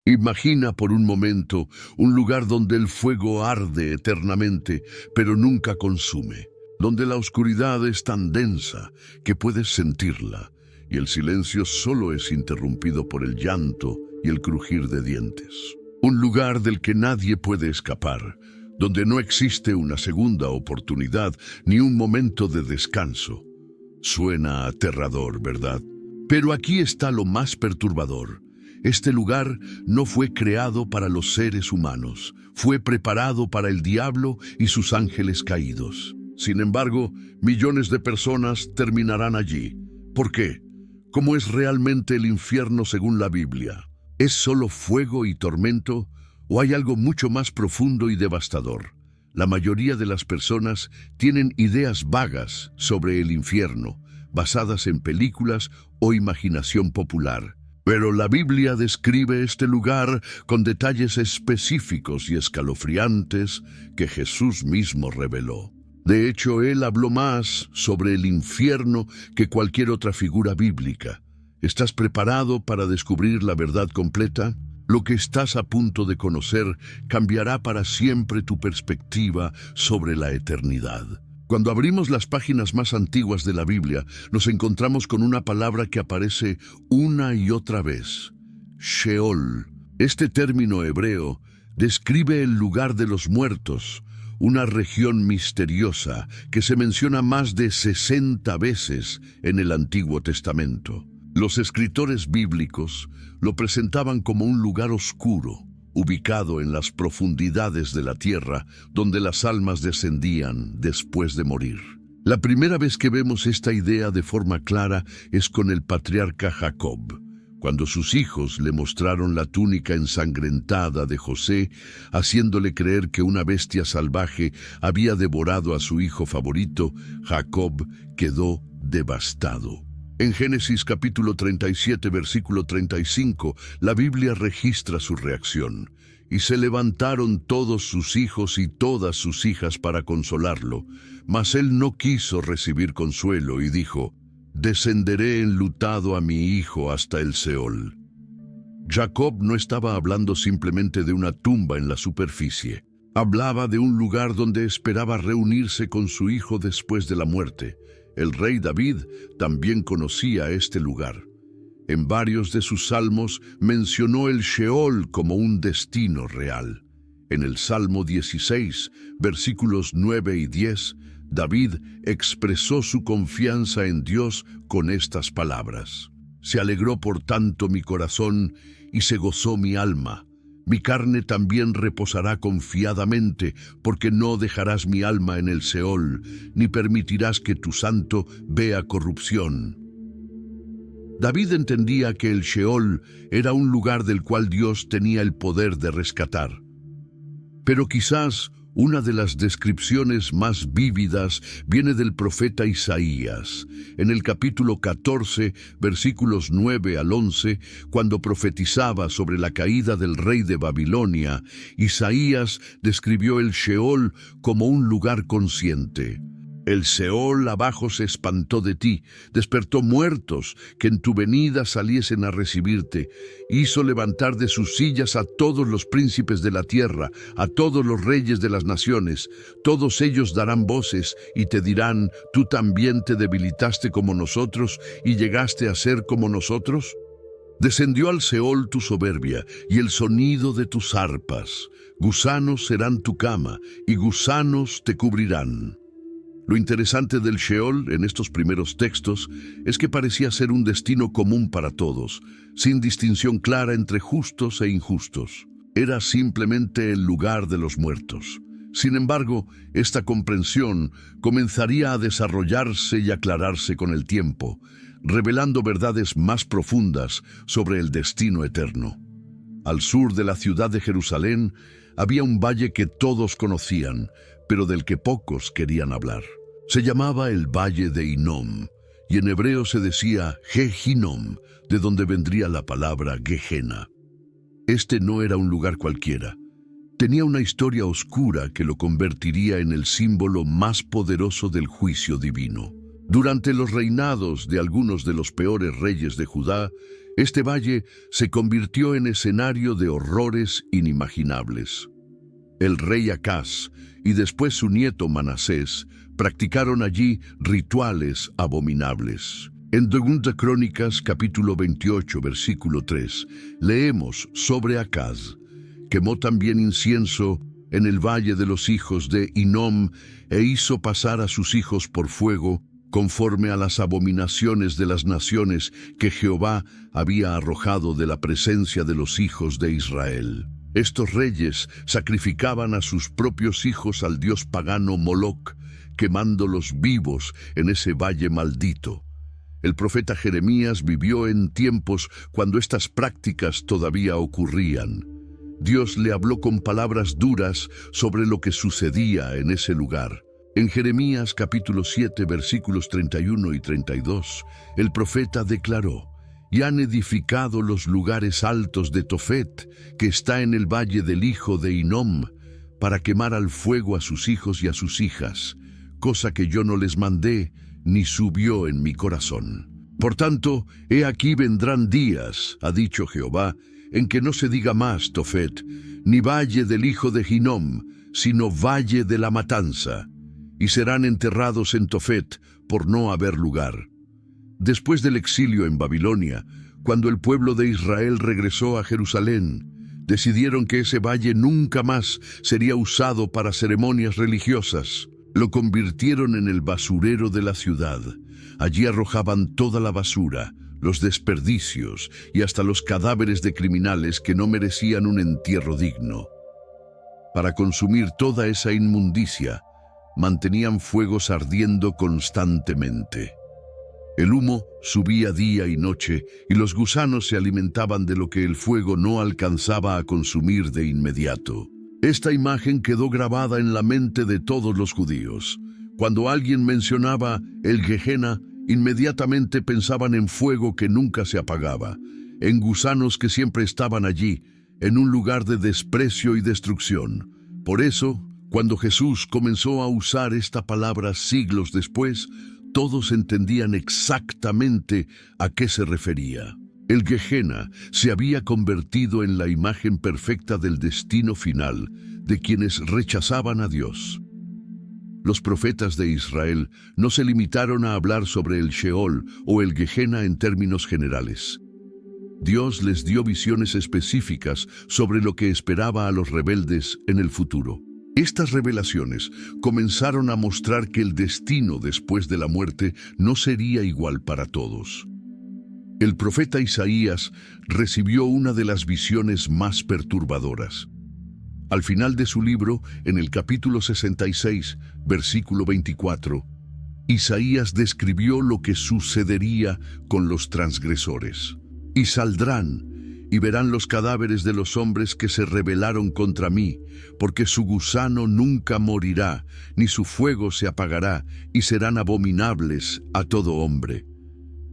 Imagina por un momento un lugar donde el fuego arde eternamente, pero nunca consume, donde la oscuridad es tan densa que puedes sentirla, y el silencio solo es interrumpido por el llanto y el crujir de dientes. Un lugar del que nadie puede escapar, donde no existe una segunda oportunidad ni un momento de descanso. Suena aterrador, ¿verdad? Pero aquí está lo más perturbador. Este lugar no fue creado para los seres humanos, fue preparado para el diablo y sus ángeles caídos. Sin embargo, millones de personas terminarán allí. ¿Por qué? ¿Cómo es realmente el infierno según la Biblia? ¿Es solo fuego y tormento o hay algo mucho más profundo y devastador? La mayoría de las personas tienen ideas vagas sobre el infierno, basadas en películas o imaginación popular. Pero la Biblia describe este lugar con detalles específicos y escalofriantes que Jesús mismo reveló. De hecho, Él habló más sobre el infierno que cualquier otra figura bíblica. ¿Estás preparado para descubrir la verdad completa? Lo que estás a punto de conocer cambiará para siempre tu perspectiva sobre la eternidad. Cuando abrimos las páginas más antiguas de la Biblia, nos encontramos con una palabra que aparece una y otra vez: Sheol. Este término hebreo describe el lugar de los muertos, una región misteriosa que se menciona más de 60 veces en el Antiguo Testamento. Los escritores bíblicos lo presentaban como un lugar oscuro, ubicado en las profundidades de la tierra, donde las almas descendían después de morir. La primera vez que vemos esta idea de forma clara es con el patriarca Jacob, cuando sus hijos le mostraron la túnica ensangrentada de José, haciéndole creer que una bestia salvaje había devorado a su hijo favorito. Jacob quedó devastado. En Génesis capítulo 37, versículo 35, la Biblia registra su reacción. Y se levantaron todos sus hijos y todas sus hijas para consolarlo, mas él no quiso recibir consuelo y dijo: descenderé enlutado a mi hijo hasta el Seol. Jacob no estaba hablando simplemente de una tumba en la superficie. Hablaba de un lugar donde esperaba reunirse con su hijo después de la muerte. El rey David también conocía este lugar. En varios de sus salmos mencionó el Sheol como un destino real. En el Salmo 16, versículos 9 y 10, David expresó su confianza en Dios con estas palabras: se alegró por tanto mi corazón y se gozó mi alma. Mi carne también reposará confiadamente, porque no dejarás mi alma en el Seol, ni permitirás que tu santo vea corrupción. David entendía que el Sheol era un lugar del cual Dios tenía el poder de rescatar. Pero quizás una de las descripciones más vívidas viene del profeta Isaías. En el capítulo 14, versículos 9 al 11, cuando profetizaba sobre la caída del rey de Babilonia, Isaías describió el Sheol como un lugar consciente. El Seol abajo se espantó de ti, despertó muertos que en tu venida saliesen a recibirte, hizo levantar de sus sillas a todos los príncipes de la tierra, a todos los reyes de las naciones. Todos ellos darán voces y te dirán: ¿tú también te debilitaste como nosotros y llegaste a ser como nosotros? Descendió al Seol tu soberbia y el sonido de tus arpas. Gusanos serán tu cama y gusanos te cubrirán. Lo interesante del Sheol en estos primeros textos es que parecía ser un destino común para todos, sin distinción clara entre justos e injustos. Era simplemente el lugar de los muertos. Sin embargo, esta comprensión comenzaría a desarrollarse y aclararse con el tiempo, revelando verdades más profundas sobre el destino eterno. Al sur de la ciudad de Jerusalén había un valle que todos conocían, pero del que pocos querían hablar. Se llamaba el Valle de Hinnom, y en hebreo se decía Gehinnom, de donde vendría la palabra Gehenna. Este no era un lugar cualquiera. Tenía una historia oscura que lo convertiría en el símbolo más poderoso del juicio divino. Durante los reinados de algunos de los peores reyes de Judá, Este valle se convirtió en escenario de horrores inimaginables. El rey Acaz y después su nieto Manasés practicaron allí rituales abominables. En 2 Crónicas, capítulo 28, versículo 3, leemos sobre Acaz. Quemó también incienso en el valle de los hijos de Hinnom e hizo pasar a sus hijos por fuego, conforme a las abominaciones de las naciones que Jehová había arrojado de la presencia de los hijos de Israel. Estos reyes sacrificaban a sus propios hijos al dios pagano Moloc, quemándolos vivos en ese valle maldito. El profeta Jeremías vivió en tiempos cuando estas prácticas todavía ocurrían. Dios le habló con palabras duras sobre lo que sucedía en ese lugar. En Jeremías capítulo 7, versículos 31 y 32, el profeta declaró: «Y han edificado los lugares altos de Tofet, que está en el valle del hijo de Hinnom, para quemar al fuego a sus hijos y a sus hijas, cosa que yo no les mandé, ni subió en mi corazón. Por tanto, he aquí vendrán días, ha dicho Jehová, en que no se diga más Tofet, ni valle del hijo de Hinnom, sino valle de la matanza, y serán enterrados en Tofet por no haber lugar». Después del exilio en Babilonia, cuando el pueblo de Israel regresó a Jerusalén, decidieron que ese valle nunca más sería usado para ceremonias religiosas. Lo convirtieron en el basurero de la ciudad. Allí arrojaban toda la basura, los desperdicios y hasta los cadáveres de criminales que no merecían un entierro digno. Para consumir toda esa inmundicia, mantenían fuegos ardiendo constantemente. El humo subía día y noche y los gusanos se alimentaban de lo que el fuego no alcanzaba a consumir de inmediato. Esta imagen quedó grabada en la mente de todos los judíos. Cuando alguien mencionaba el Gehenna, inmediatamente pensaban en fuego que nunca se apagaba, en gusanos que siempre estaban allí, en un lugar de desprecio y destrucción. Por eso, cuando Jesús comenzó a usar esta palabra siglos después, todos entendían exactamente a qué se refería. El Gehenna se había convertido en la imagen perfecta del destino final de quienes rechazaban a Dios. Los profetas de Israel no se limitaron a hablar sobre el Sheol o el Gehenna en términos generales. Dios les dio visiones específicas sobre lo que esperaba a los rebeldes en el futuro. Estas revelaciones comenzaron a mostrar que el destino después de la muerte no sería igual para todos. El profeta Isaías recibió una de las visiones más perturbadoras. Al final de su libro, en el capítulo 66, versículo 24, Isaías describió lo que sucedería con los transgresores. «Y saldrán, y verán los cadáveres de los hombres que se rebelaron contra mí, porque su gusano nunca morirá, ni su fuego se apagará, y serán abominables a todo hombre».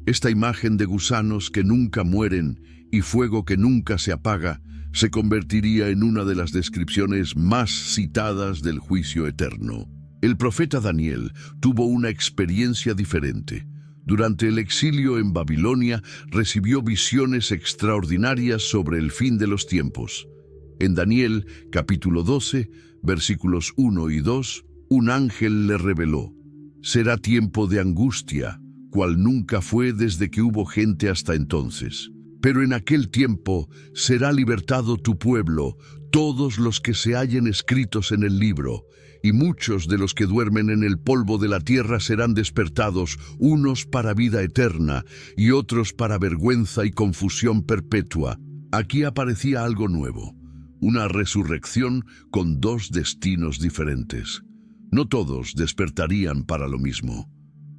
Esta imagen de gusanos que nunca mueren y fuego que nunca se apaga se convertiría en una de las descripciones más citadas del juicio eterno. El profeta Daniel tuvo una experiencia diferente. Durante el exilio en Babilonia recibió visiones extraordinarias sobre el fin de los tiempos. En Daniel, capítulo 12, versículos 1 y 2, un ángel le reveló: «Será tiempo de angustia, cual nunca fue desde que hubo gente hasta entonces. Pero en aquel tiempo será libertado tu pueblo, todos los que se hallen escritos en el libro, y muchos de los que duermen en el polvo de la tierra serán despertados, unos para vida eterna y otros para vergüenza y confusión perpetua». Aquí aparecía algo nuevo, una resurrección con dos destinos diferentes. No todos despertarían para lo mismo.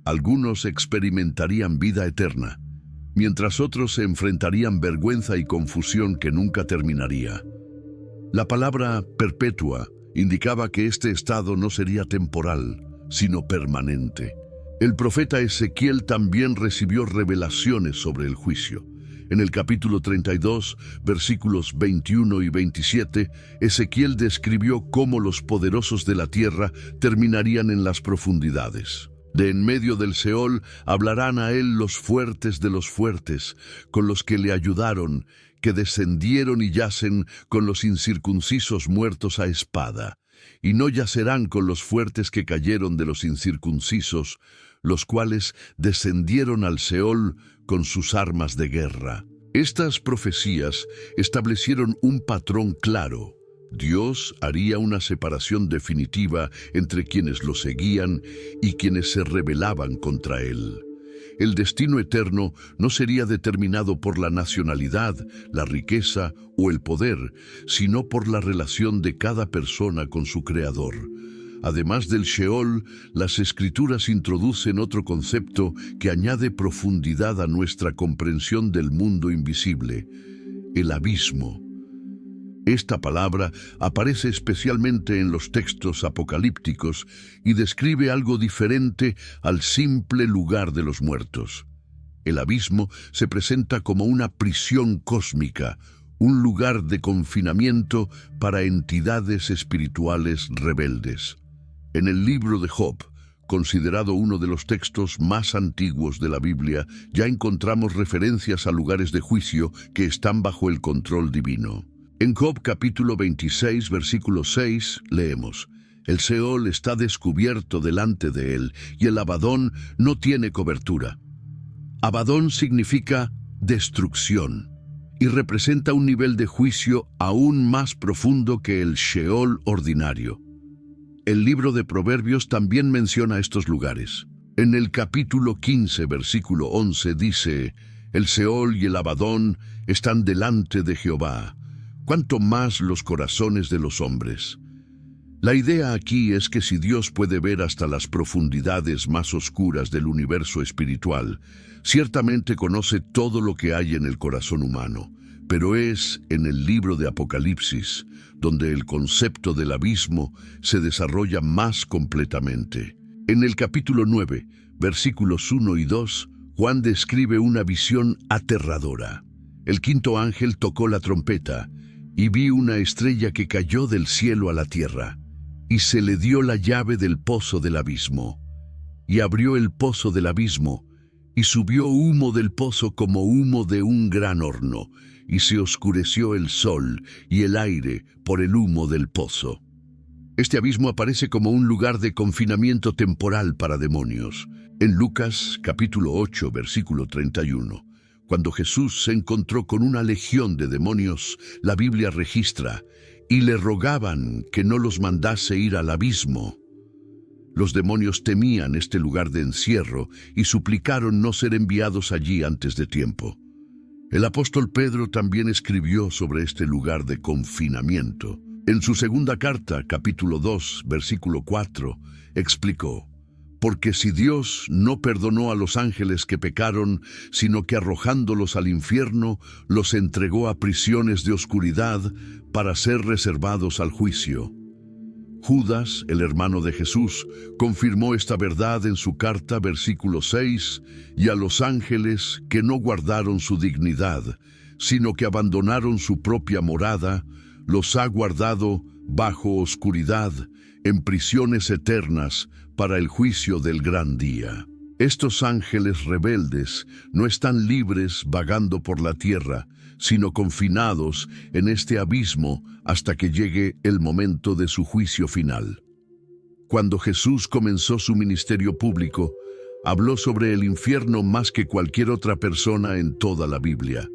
Algunos experimentarían vida eterna, mientras otros se enfrentarían vergüenza y confusión que nunca terminaría. La palabra perpetua indicaba que este estado no sería temporal, sino permanente. El profeta Ezequiel también recibió revelaciones sobre el juicio. En el capítulo 32, versículos 21 y 27, Ezequiel describió cómo los poderosos de la tierra terminarían en las profundidades. De en medio del Seol hablarán a él los fuertes de los fuertes, con los que le ayudaron, que descendieron y yacen con los incircuncisos muertos a espada. Y no yacerán con los fuertes que cayeron de los incircuncisos, los cuales descendieron al Seol con sus armas de guerra. Estas profecías establecieron un patrón claro. Dios haría una separación definitiva entre quienes lo seguían y quienes se rebelaban contra él. El destino eterno no sería determinado por la nacionalidad, la riqueza o el poder, sino por la relación de cada persona con su Creador. Además del Sheol, las Escrituras introducen otro concepto que añade profundidad a nuestra comprensión del mundo invisible: el abismo. Esta palabra aparece especialmente en los textos apocalípticos y describe algo diferente al simple lugar de los muertos. El abismo se presenta como una prisión cósmica, un lugar de confinamiento para entidades espirituales rebeldes. En el libro de Job, considerado uno de los textos más antiguos de la Biblia, ya encontramos referencias a lugares de juicio que están bajo el control divino. En Job capítulo 26, versículo 6, leemos: El Seol está descubierto delante de él, y el Abadón no tiene cobertura. Abadón significa destrucción, y representa un nivel de juicio aún más profundo que el Sheol ordinario. El libro de Proverbios también menciona estos lugares. En el capítulo 15, versículo 11 dice: El Seol y el Abadón están delante de Jehová, cuanto más los corazones de los hombres. La idea aquí es que si Dios puede ver hasta las profundidades más oscuras del universo espiritual, ciertamente conoce todo lo que hay en el corazón humano. Pero es en el libro de Apocalipsis donde el concepto del abismo se desarrolla más completamente. En el capítulo 9, versículos 1 y 2, Juan describe una visión aterradora. El quinto ángel tocó la trompeta, y vi una estrella que cayó del cielo a la tierra, y se le dio la llave del pozo del abismo. Y abrió el pozo del abismo, y subió humo del pozo como humo de un gran horno, y se oscureció el sol y el aire por el humo del pozo. Este abismo aparece como un lugar de confinamiento temporal para demonios. En Lucas capítulo 8, versículo 31. Cuando Jesús se encontró con una legión de demonios, la Biblia registra: y le rogaban que no los mandase ir al abismo. Los demonios temían este lugar de encierro y suplicaron no ser enviados allí antes de tiempo. El apóstol Pedro también escribió sobre este lugar de confinamiento. En su segunda carta, capítulo 2, versículo 4, explicó: Porque si Dios no perdonó a los ángeles que pecaron, sino que arrojándolos al infierno, los entregó a prisiones de oscuridad para ser reservados al juicio. Judas, el hermano de Jesús, confirmó esta verdad en su carta, versículo 6, y a los ángeles que no guardaron su dignidad, sino que abandonaron su propia morada, los ha guardado bajo oscuridad, en prisiones eternas, para el juicio del gran día. Estos ángeles rebeldes no están libres vagando por la tierra, sino confinados en este abismo hasta que llegue el momento de su juicio final. Cuando Jesús comenzó su ministerio público, habló sobre el infierno más que cualquier otra persona en toda la Biblia.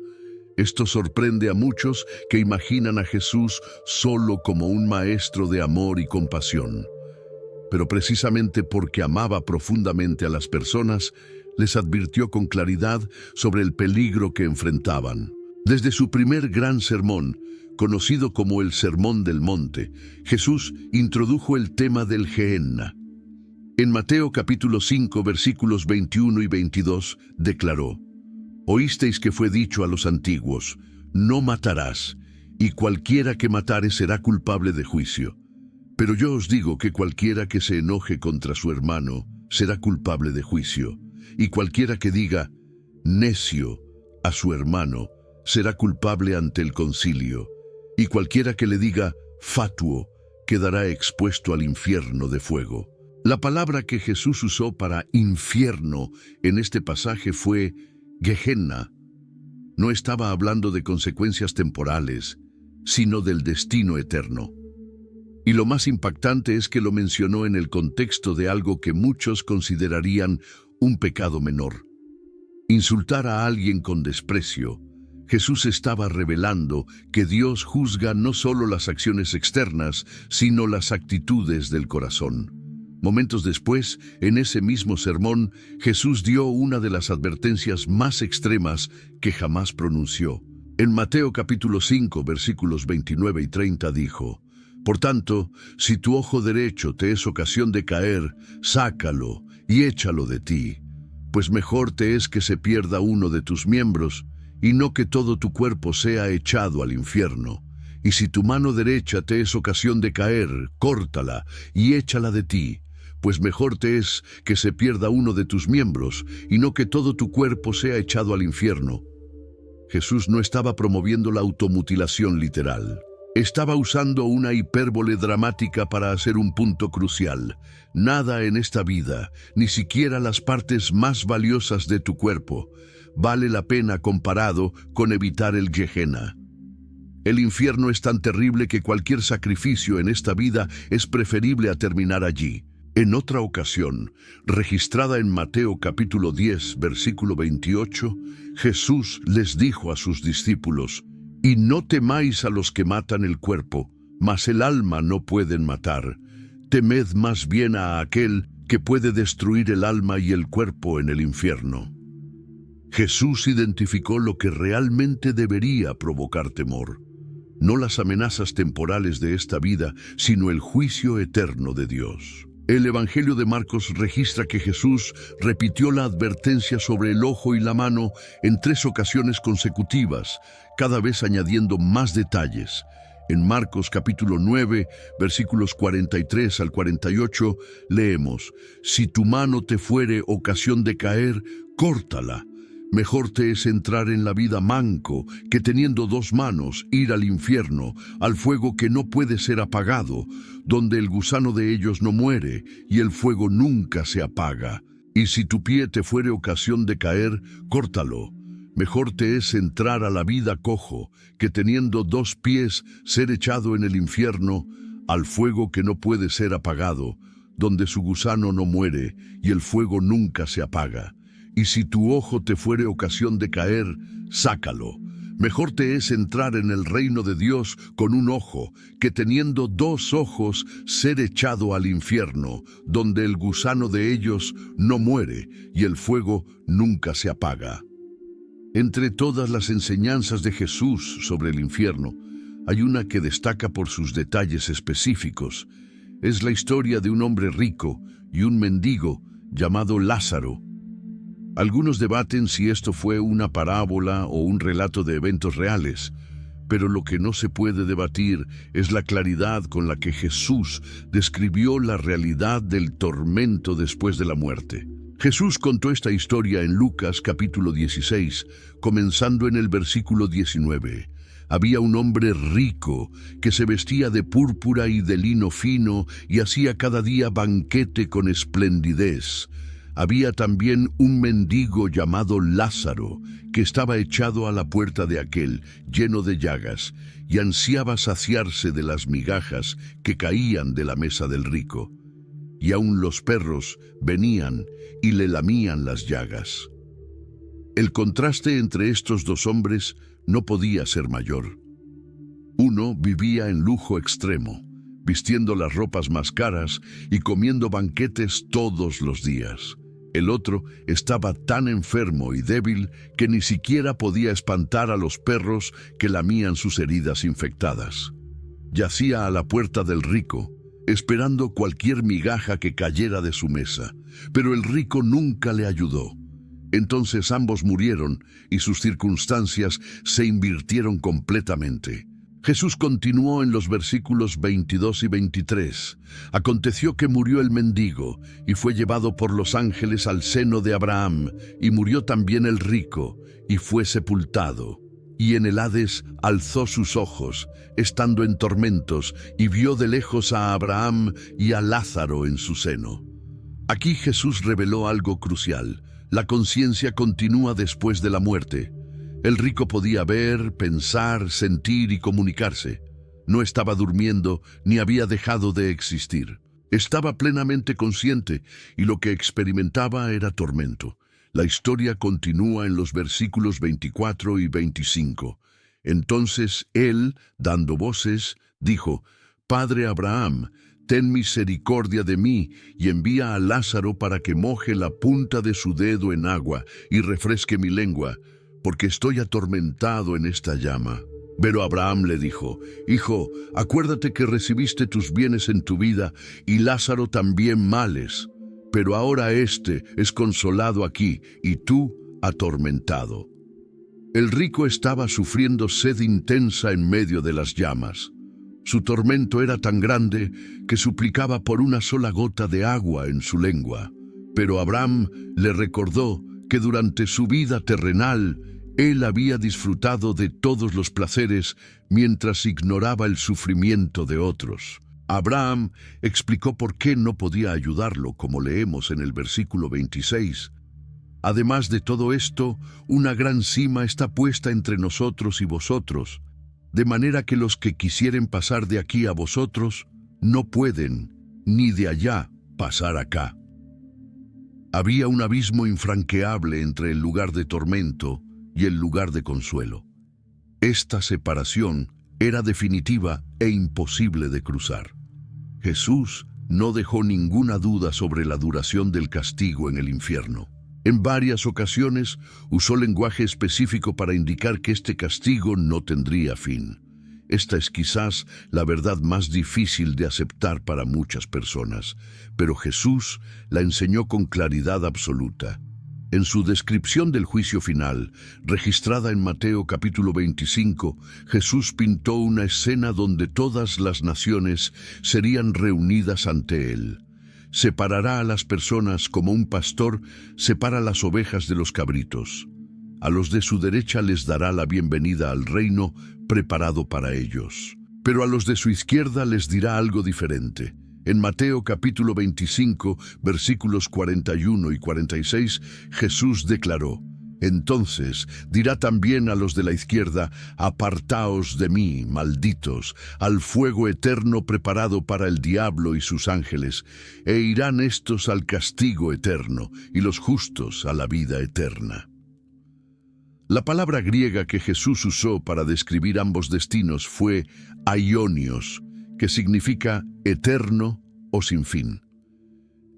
Esto sorprende a muchos que imaginan a Jesús solo como un maestro de amor y compasión. Pero precisamente porque amaba profundamente a las personas, les advirtió con claridad sobre el peligro que enfrentaban. Desde su primer gran sermón, conocido como el Sermón del Monte, Jesús introdujo el tema del Gehenna. En Mateo capítulo 5, versículos 21 y 22, declaró: Oísteis que fue dicho a los antiguos: no matarás, y cualquiera que matare será culpable de juicio. Pero yo os digo que cualquiera que se enoje contra su hermano será culpable de juicio, y cualquiera que diga necio a su hermano será culpable ante el concilio, y cualquiera que le diga fatuo quedará expuesto al infierno de fuego. La palabra que Jesús usó para infierno en este pasaje fue Gehenna. No estaba hablando de consecuencias temporales, sino del destino eterno. Y lo más impactante es que lo mencionó en el contexto de algo que muchos considerarían un pecado menor. Insultar a alguien con desprecio. Jesús estaba revelando que Dios juzga no solo las acciones externas, sino las actitudes del corazón. Momentos después, en ese mismo sermón, Jesús dio una de las advertencias más extremas que jamás pronunció. En Mateo capítulo 5, versículos 29 y 30 dijo: Por tanto, si tu ojo derecho te es ocasión de caer, sácalo y échalo de ti, pues mejor te es que se pierda uno de tus miembros, y no que todo tu cuerpo sea echado al infierno. Y si tu mano derecha te es ocasión de caer, córtala y échala de ti, pues mejor te es que se pierda uno de tus miembros, y no que todo tu cuerpo sea echado al infierno. Jesús no estaba promoviendo la automutilación literal. Estaba usando una hipérbole dramática para hacer un punto crucial. Nada en esta vida, ni siquiera las partes más valiosas de tu cuerpo, vale la pena comparado con evitar el Gehenna. El infierno es tan terrible que cualquier sacrificio en esta vida es preferible a terminar allí. En otra ocasión, registrada en Mateo capítulo 10, versículo 28, Jesús les dijo a sus discípulos: Y no temáis a los que matan el cuerpo, mas el alma no pueden matar. Temed más bien a aquel que puede destruir el alma y el cuerpo en el infierno. Jesús identificó lo que realmente debería provocar temor. No las amenazas temporales de esta vida, sino el juicio eterno de Dios. El Evangelio de Marcos registra que Jesús repitió la advertencia sobre el ojo y la mano en 3 ocasiones consecutivas, cada vez añadiendo más detalles. En Marcos capítulo 9, versículos 43 al 48, leemos: Si tu mano te fuere ocasión de caer, córtala. Mejor te es entrar en la vida manco, que teniendo 2 manos ir al infierno, al fuego que no puede ser apagado, donde el gusano de ellos no muere, y el fuego nunca se apaga. Y si tu pie te fuere ocasión de caer, córtalo. Mejor te es entrar a la vida cojo, que teniendo 2 pies ser echado en el infierno, al fuego que no puede ser apagado, donde su gusano no muere, y el fuego nunca se apaga. Y si tu ojo te fuere ocasión de caer, sácalo. Mejor te es entrar en el reino de Dios con un ojo, que teniendo 2 ojos ser echado al infierno, donde el gusano de ellos no muere y el fuego nunca se apaga. Entre todas las enseñanzas de Jesús sobre el infierno, hay una que destaca por sus detalles específicos. Es la historia de un hombre rico y un mendigo llamado Lázaro. Algunos debaten si esto fue una parábola o un relato de eventos reales, pero lo que no se puede debatir es la claridad con la que Jesús describió la realidad del tormento después de la muerte. Jesús contó esta historia en Lucas capítulo 16, comenzando en el versículo 19. Había un hombre rico que se vestía de púrpura y de lino fino y hacía cada día banquete con esplendidez. Había también un mendigo llamado Lázaro, que estaba echado a la puerta de aquel, lleno de llagas, y ansiaba saciarse de las migajas que caían de la mesa del rico. Y aun los perros venían y le lamían las llagas. El contraste entre estos 2 hombres no podía ser mayor. Uno vivía en lujo extremo, vistiendo las ropas más caras y comiendo banquetes todos los días. El otro estaba tan enfermo y débil que ni siquiera podía espantar a los perros que lamían sus heridas infectadas. Yacía a la puerta del rico, esperando cualquier migaja que cayera de su mesa, pero el rico nunca le ayudó. Entonces ambos murieron y sus circunstancias se invirtieron completamente. Jesús continuó en los versículos 22 y 23. Aconteció que murió el mendigo y fue llevado por los ángeles al seno de Abraham, y murió también el rico y fue sepultado. Y en el Hades alzó sus ojos, estando en tormentos, y vio de lejos a Abraham y a Lázaro en su seno. Aquí Jesús reveló algo crucial. La conciencia continúa después de la muerte. El rico podía ver, pensar, sentir y comunicarse. No estaba durmiendo ni había dejado de existir. Estaba plenamente consciente y lo que experimentaba era tormento. La historia continúa en los versículos 24 y 25. Entonces él, dando voces, dijo: «Padre Abraham, ten misericordia de mí y envía a Lázaro para que moje la punta de su dedo en agua y refresque mi lengua, porque estoy atormentado en esta llama». Pero Abraham le dijo: «Hijo, acuérdate que recibiste tus bienes en tu vida y Lázaro también males, pero ahora éste es consolado aquí y tú atormentado». El rico estaba sufriendo sed intensa en medio de las llamas. Su tormento era tan grande que suplicaba por una sola gota de agua en su lengua. Pero Abraham le recordó que durante su vida terrenal él había disfrutado de todos los placeres mientras ignoraba el sufrimiento de otros. Abraham explicó por qué no podía ayudarlo, como leemos en el versículo 26. Además de todo esto, una gran cima está puesta entre nosotros y vosotros, de manera que los que quisieren pasar de aquí a vosotros no pueden, ni de allá pasar acá. Había un abismo infranqueable entre el lugar de tormento y el lugar de consuelo. Esta separación era definitiva e imposible de cruzar. Jesús no dejó ninguna duda sobre la duración del castigo en el infierno. En varias ocasiones usó lenguaje específico para indicar que este castigo no tendría fin. Esta es quizás la verdad más difícil de aceptar para muchas personas, pero Jesús la enseñó con claridad absoluta. En su descripción del juicio final, registrada en Mateo capítulo 25, Jesús pintó una escena donde todas las naciones serían reunidas ante él. Separará a las personas como un pastor separa las ovejas de los cabritos. A los de su derecha les dará la bienvenida al reino preparado para ellos. Pero a los de su izquierda les dirá algo diferente. En Mateo capítulo 25, versículos 41 y 46, Jesús declaró: «Entonces dirá también a los de la izquierda: apartaos de mí, malditos, al fuego eterno preparado para el diablo y sus ángeles, e irán estos al castigo eterno y los justos a la vida eterna». La palabra griega que Jesús usó para describir ambos destinos fue aionios, que significa eterno o sin fin.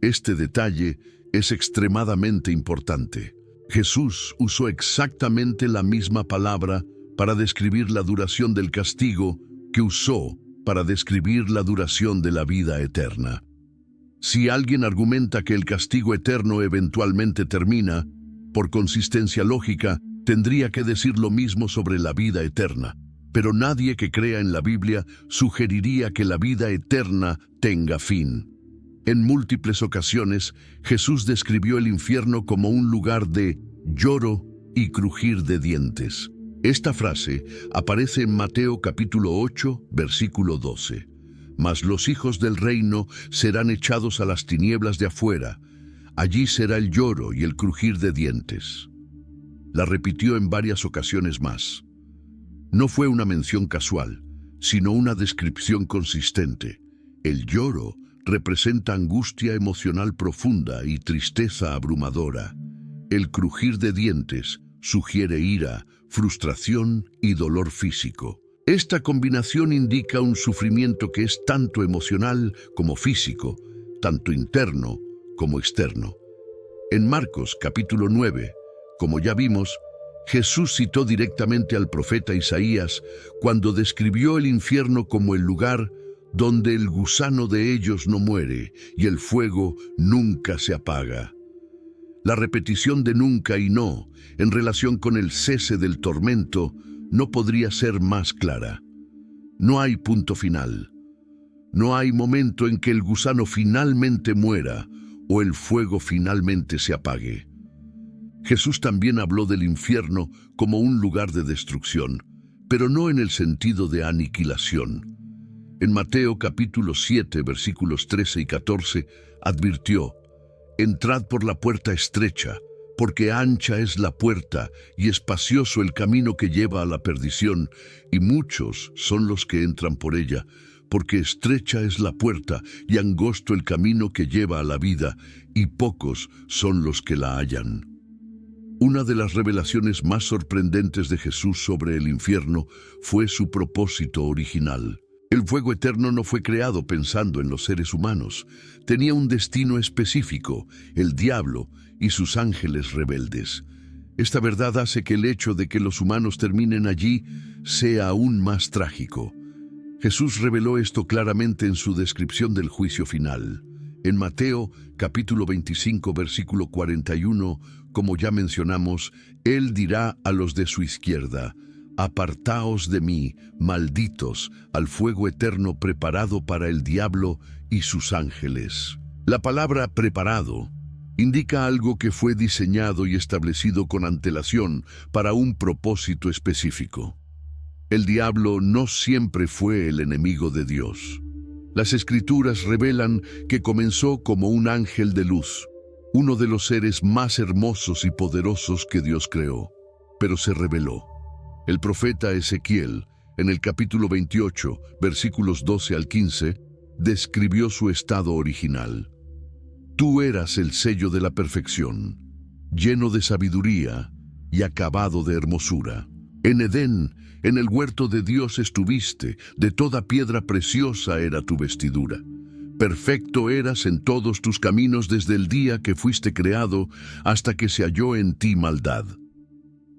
Este detalle es extremadamente importante. Jesús usó exactamente la misma palabra para describir la duración del castigo que usó para describir la duración de la vida eterna. Si alguien argumenta que el castigo eterno eventualmente termina, por consistencia lógica, tendría que decir lo mismo sobre la vida eterna. Pero nadie que crea en la Biblia sugeriría que la vida eterna tenga fin. En múltiples ocasiones, Jesús describió el infierno como un lugar de lloro y crujir de dientes. Esta frase aparece en Mateo capítulo 8, versículo 12. «Mas los hijos del reino serán echados a las tinieblas de afuera. Allí será el lloro y el crujir de dientes». La repitió en varias ocasiones más. No fue una mención casual, sino una descripción consistente. El lloro representa angustia emocional profunda y tristeza abrumadora. El crujir de dientes sugiere ira, frustración y dolor físico. Esta combinación indica un sufrimiento que es tanto emocional como físico, tanto interno como externo. En Marcos capítulo 9, como ya vimos, Jesús citó directamente al profeta Isaías cuando describió el infierno como el lugar donde el gusano de ellos no muere y el fuego nunca se apaga. La repetición de nunca y no en relación con el cese del tormento no podría ser más clara. No hay punto final. No hay momento en que el gusano finalmente muera o el fuego finalmente se apague. Jesús también habló del infierno como un lugar de destrucción, pero no en el sentido de aniquilación. En Mateo capítulo 7, versículos 13 y 14, advirtió: Entrad por la puerta estrecha, porque ancha es la puerta y espacioso el camino que lleva a la perdición, y muchos son los que entran por ella, porque estrecha es la puerta y angosto el camino que lleva a la vida, y pocos son los que la hallan. Una de las revelaciones más sorprendentes de Jesús sobre el infierno fue su propósito original. El fuego eterno no fue creado pensando en los seres humanos. Tenía un destino específico, el diablo y sus ángeles rebeldes. Esta verdad hace que el hecho de que los humanos terminen allí sea aún más trágico. Jesús reveló esto claramente en su descripción del juicio final. En Mateo, capítulo 25, versículo 41, como ya mencionamos, Él dirá a los de su izquierda: «Apartaos de mí, malditos, al fuego eterno preparado para el diablo y sus ángeles». La palabra preparado indica algo que fue diseñado y establecido con antelación para un propósito específico. El diablo no siempre fue el enemigo de Dios. Las Escrituras revelan que comenzó como un ángel de luz, uno de los seres más hermosos y poderosos que Dios creó, pero se rebeló. El profeta Ezequiel, en el capítulo 28, versículos 12 al 15, describió su estado original. «Tú eras el sello de la perfección, lleno de sabiduría y acabado de hermosura. En Edén, en el huerto de Dios estuviste, de toda piedra preciosa era tu vestidura. Perfecto eras en todos tus caminos desde el día que fuiste creado hasta que se halló en ti maldad».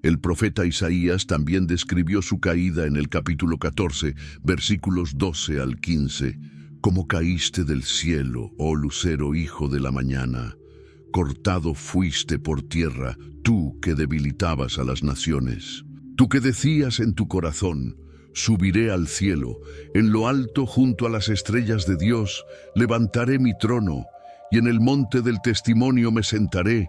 El profeta Isaías también describió su caída en el capítulo 14, versículos 12 al 15. «Como caíste del cielo, oh lucero hijo de la mañana. Cortado fuiste por tierra, tú que debilitabas a las naciones. Tú que decías en tu corazón: subiré al cielo, en lo alto junto a las estrellas de Dios, levantaré mi trono, y en el monte del testimonio me sentaré,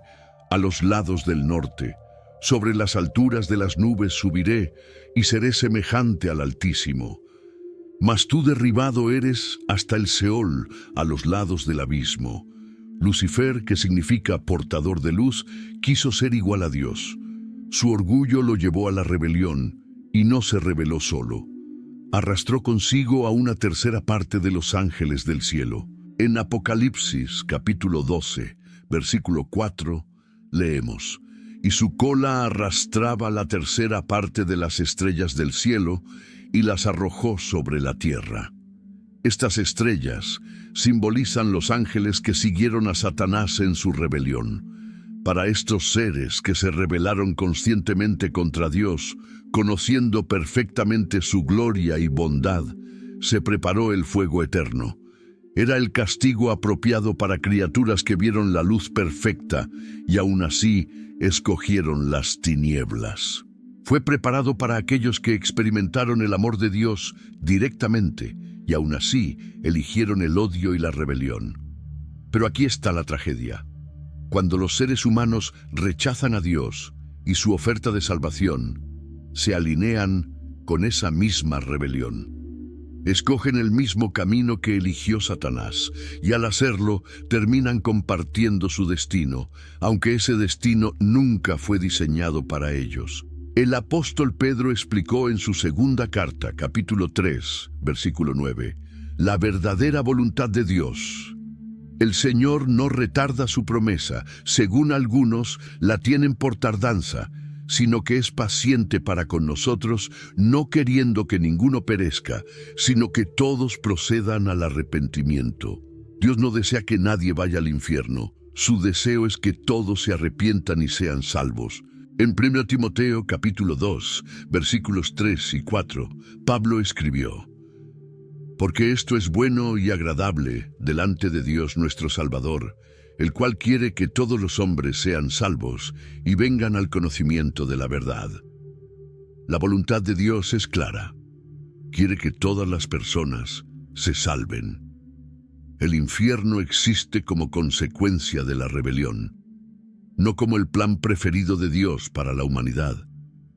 a los lados del norte. Sobre las alturas de las nubes subiré, y seré semejante al Altísimo. Mas tú derribado eres hasta el Seol, a los lados del abismo». Lucifer, que significa portador de luz, quiso ser igual a Dios. Su orgullo lo llevó a la rebelión, y no se rebeló solo. Arrastró consigo a una tercera parte de los ángeles del cielo. En Apocalipsis, capítulo 12, versículo 4, leemos: «Y su cola arrastraba la tercera parte de las estrellas del cielo, y las arrojó sobre la tierra». Estas estrellas simbolizan los ángeles que siguieron a Satanás en su rebelión. Para estos seres que se rebelaron conscientemente contra Dios, conociendo perfectamente su gloria y bondad, se preparó el fuego eterno. Era el castigo apropiado para criaturas que vieron la luz perfecta y aún así escogieron las tinieblas. Fue preparado para aquellos que experimentaron el amor de Dios directamente y aún así eligieron el odio y la rebelión. Pero aquí está la tragedia. Cuando los seres humanos rechazan a Dios y su oferta de salvación, se alinean con esa misma rebelión. Escogen el mismo camino que eligió Satanás, y al hacerlo terminan compartiendo su destino, aunque ese destino nunca fue diseñado para ellos. El apóstol Pedro explicó en su segunda carta, capítulo 3, versículo 9, la verdadera voluntad de Dios. El Señor no retarda su promesa, según algunos la tienen por tardanza, sino que es paciente para con nosotros, no queriendo que ninguno perezca, sino que todos procedan al arrepentimiento. Dios no desea que nadie vaya al infierno. Su deseo es que todos se arrepientan y sean salvos. En 1 Timoteo capítulo 2, versículos 3 y 4, Pablo escribió: «Porque esto es bueno y agradable delante de Dios nuestro Salvador, el cual quiere que todos los hombres sean salvos y vengan al conocimiento de la verdad». La voluntad de Dios es clara. Quiere que todas las personas se salven. El infierno existe como consecuencia de la rebelión, no como el plan preferido de Dios para la humanidad.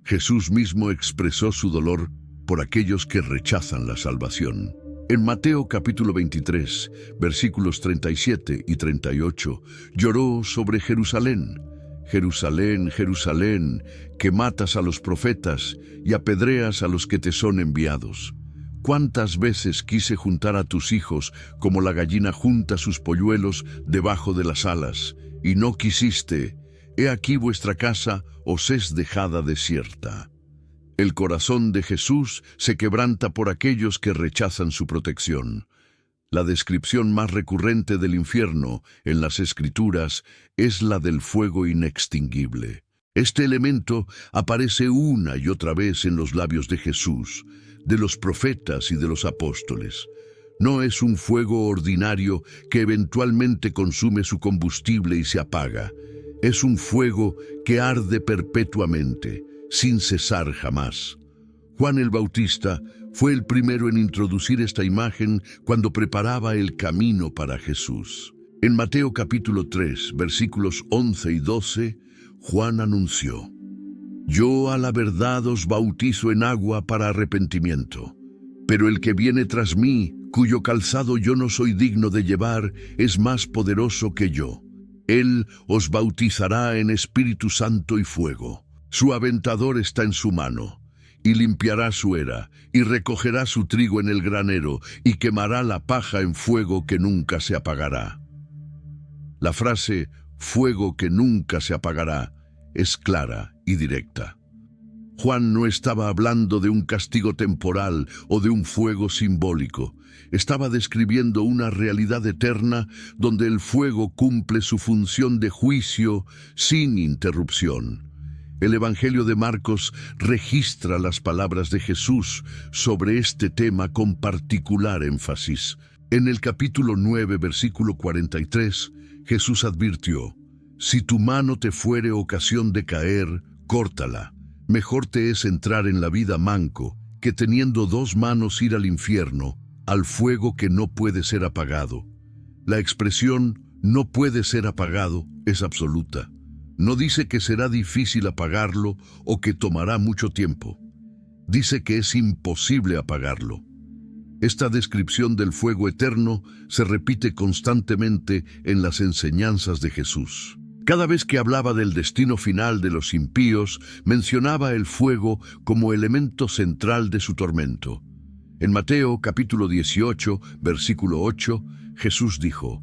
Jesús mismo expresó su dolor por aquellos que rechazan la salvación. En Mateo capítulo 23, versículos 37 y 38, lloró sobre Jerusalén. Jerusalén, Jerusalén, que matas a los profetas y apedreas a los que te son enviados. ¿Cuántas veces quise juntar a tus hijos como la gallina junta sus polluelos debajo de las alas, y no quisiste? He aquí vuestra casa os es dejada desierta. El corazón de Jesús se quebranta por aquellos que rechazan su protección. La descripción más recurrente del infierno en las Escrituras es la del fuego inextinguible. Este elemento aparece una y otra vez en los labios de Jesús, de los profetas y de los apóstoles. No es un fuego ordinario que eventualmente consume su combustible y se apaga. Es un fuego que arde perpetuamente, sin cesar jamás. Juan el Bautista fue el primero en introducir esta imagen cuando preparaba el camino para Jesús. En Mateo capítulo 3, versículos 11 y 12, Juan anunció: Yo a la verdad os bautizo en agua para arrepentimiento, pero el que viene tras mí, cuyo calzado yo no soy digno de llevar, es más poderoso que yo. Él os bautizará en Espíritu Santo y fuego. Su aventador está en su mano, y limpiará su era, y recogerá su trigo en el granero, y quemará la paja en fuego que nunca se apagará. La frase fuego que nunca se apagará es clara y directa. Juan no estaba hablando de un castigo temporal o de un fuego simbólico. Estaba describiendo una realidad eterna donde el fuego cumple su función de juicio sin interrupción. El Evangelio de Marcos registra las palabras de Jesús sobre este tema con particular énfasis. En el capítulo 9, versículo 43, Jesús advirtió: Si tu mano te fuere ocasión de caer, córtala. Mejor te es entrar en la vida manco, que teniendo dos manos ir al infierno, al fuego que no puede ser apagado. La expresión no puede ser apagado es absoluta. No dice que será difícil apagarlo o que tomará mucho tiempo. Dice que es imposible apagarlo. Esta descripción del fuego eterno se repite constantemente en las enseñanzas de Jesús. Cada vez que hablaba del destino final de los impíos, mencionaba el fuego como elemento central de su tormento. En Mateo capítulo 18, versículo 8, Jesús dijo: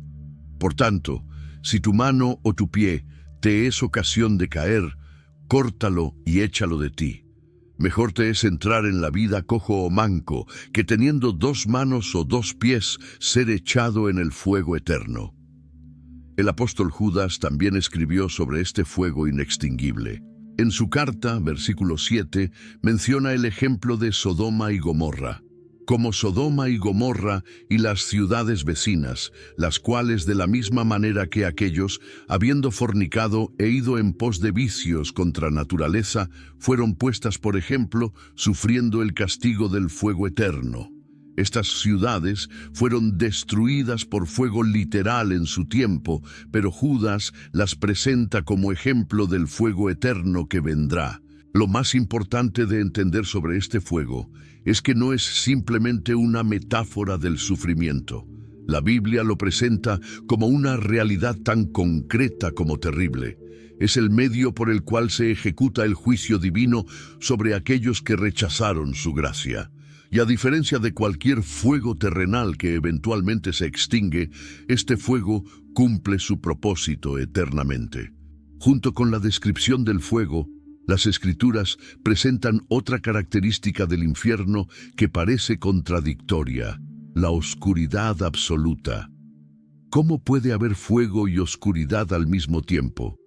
Por tanto, si tu mano o tu pie te es ocasión de caer, córtalo y échalo de ti. Mejor te es entrar en la vida cojo o manco, que teniendo dos manos o dos pies, ser echado en el fuego eterno. El apóstol Judas también escribió sobre este fuego inextinguible. En su carta, versículo 7, menciona el ejemplo de Sodoma y Gomorra. Como Sodoma y Gomorra y las ciudades vecinas, las cuales de la misma manera que aquellos, habiendo fornicado e ido en pos de vicios contra naturaleza, fueron puestas por ejemplo, sufriendo el castigo del fuego eterno. Estas ciudades fueron destruidas por fuego literal en su tiempo, pero Judas las presenta como ejemplo del fuego eterno que vendrá. Lo más importante de entender sobre este fuego es que no es simplemente una metáfora del sufrimiento. La Biblia lo presenta como una realidad tan concreta como terrible. Es el medio por el cual se ejecuta el juicio divino sobre aquellos que rechazaron su gracia. Y a diferencia de cualquier fuego terrenal que eventualmente se extingue, este fuego cumple su propósito eternamente. Junto con la descripción del fuego, las Escrituras presentan otra característica del infierno que parece contradictoria: la oscuridad absoluta. ¿Cómo puede haber fuego y oscuridad al mismo tiempo?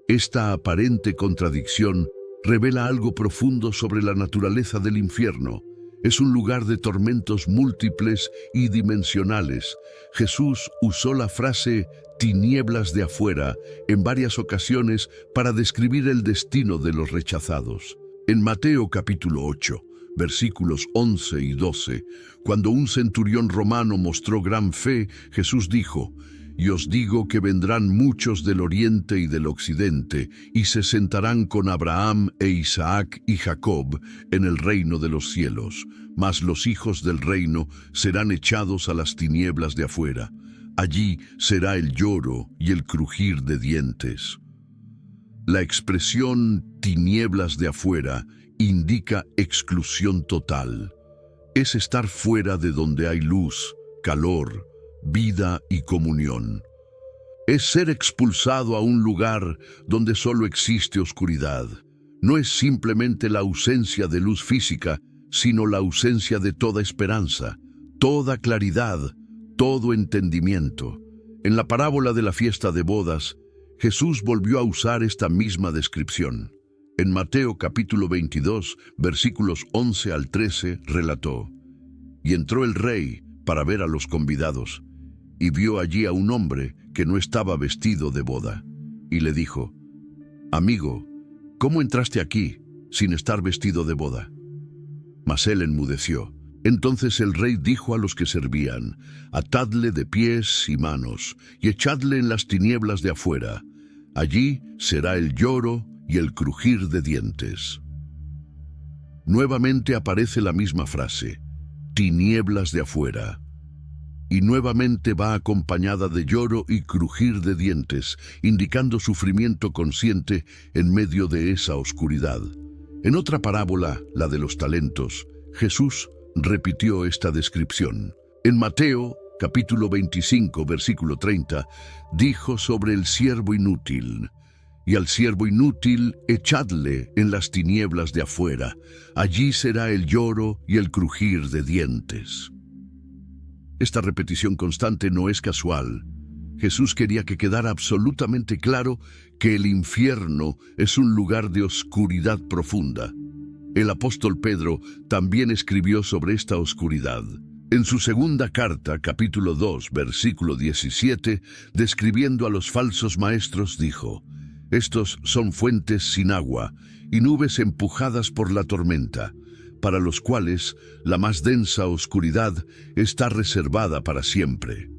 Esta aparente contradicción revela algo profundo sobre la naturaleza del infierno. Es un lugar de tormentos múltiples y dimensionales. Jesús usó la frase tinieblas de afuera en varias ocasiones para describir el destino de los rechazados. En Mateo capítulo 8, versículos 11 y 12, cuando un centurión romano mostró gran fe, Jesús dijo: y os digo que vendrán muchos del oriente y del occidente, y se sentarán con Abraham e Isaac y Jacob en el reino de los cielos. Mas los hijos del reino serán echados a las tinieblas de afuera. Allí será el lloro y el crujir de dientes. La expresión tinieblas de afuera indica exclusión total. Es estar fuera de donde hay luz, calor, vida y comunión. Es ser expulsado a un lugar donde solo existe oscuridad. No es simplemente la ausencia de luz física, sino la ausencia de toda esperanza, toda claridad, todo entendimiento. En la parábola de la fiesta de bodas, Jesús volvió a usar esta misma descripción. En Mateo capítulo 22, versículos 11 al 13, relató: Y entró el rey para ver a los convidados, y vio allí a un hombre que no estaba vestido de boda, y le dijo: Amigo, ¿cómo entraste aquí sin estar vestido de boda? Mas él enmudeció. Entonces el rey dijo a los que servían: Atadle de pies y manos, y echadle en las tinieblas de afuera. Allí será el lloro y el crujir de dientes. Nuevamente aparece la misma frase, tinieblas de afuera. Y nuevamente va acompañada de lloro y crujir de dientes, indicando sufrimiento consciente en medio de esa oscuridad. En otra parábola, la de los talentos, Jesús repitió esta descripción. En Mateo, capítulo 25, versículo 30, dijo sobre el siervo inútil: Y al siervo inútil echadle en las tinieblas de afuera, allí será el lloro y el crujir de dientes. Esta repetición constante no es casual. Jesús quería que quedara absolutamente claro que el infierno es un lugar de oscuridad profunda. El apóstol Pedro también escribió sobre esta oscuridad. En su segunda carta, capítulo 2, versículo 17, describiendo a los falsos maestros, dijo: Estos son fuentes sin agua y nubes empujadas por la tormenta, para los cuales la más densa oscuridad está reservada para siempre.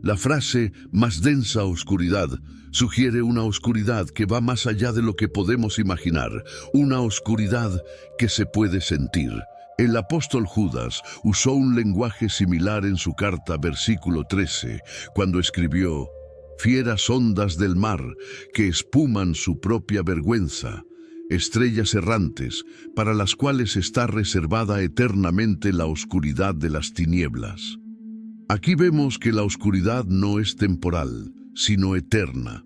La frase más densa oscuridad sugiere una oscuridad que va más allá de lo que podemos imaginar, una oscuridad que se puede sentir. El apóstol Judas usó un lenguaje similar en su carta, versículo 13, cuando escribió: Fieras ondas del mar que espuman su propia vergüenza, estrellas errantes para las cuales está reservada eternamente la oscuridad de las tinieblas. Aquí vemos que la oscuridad no es temporal, sino eterna.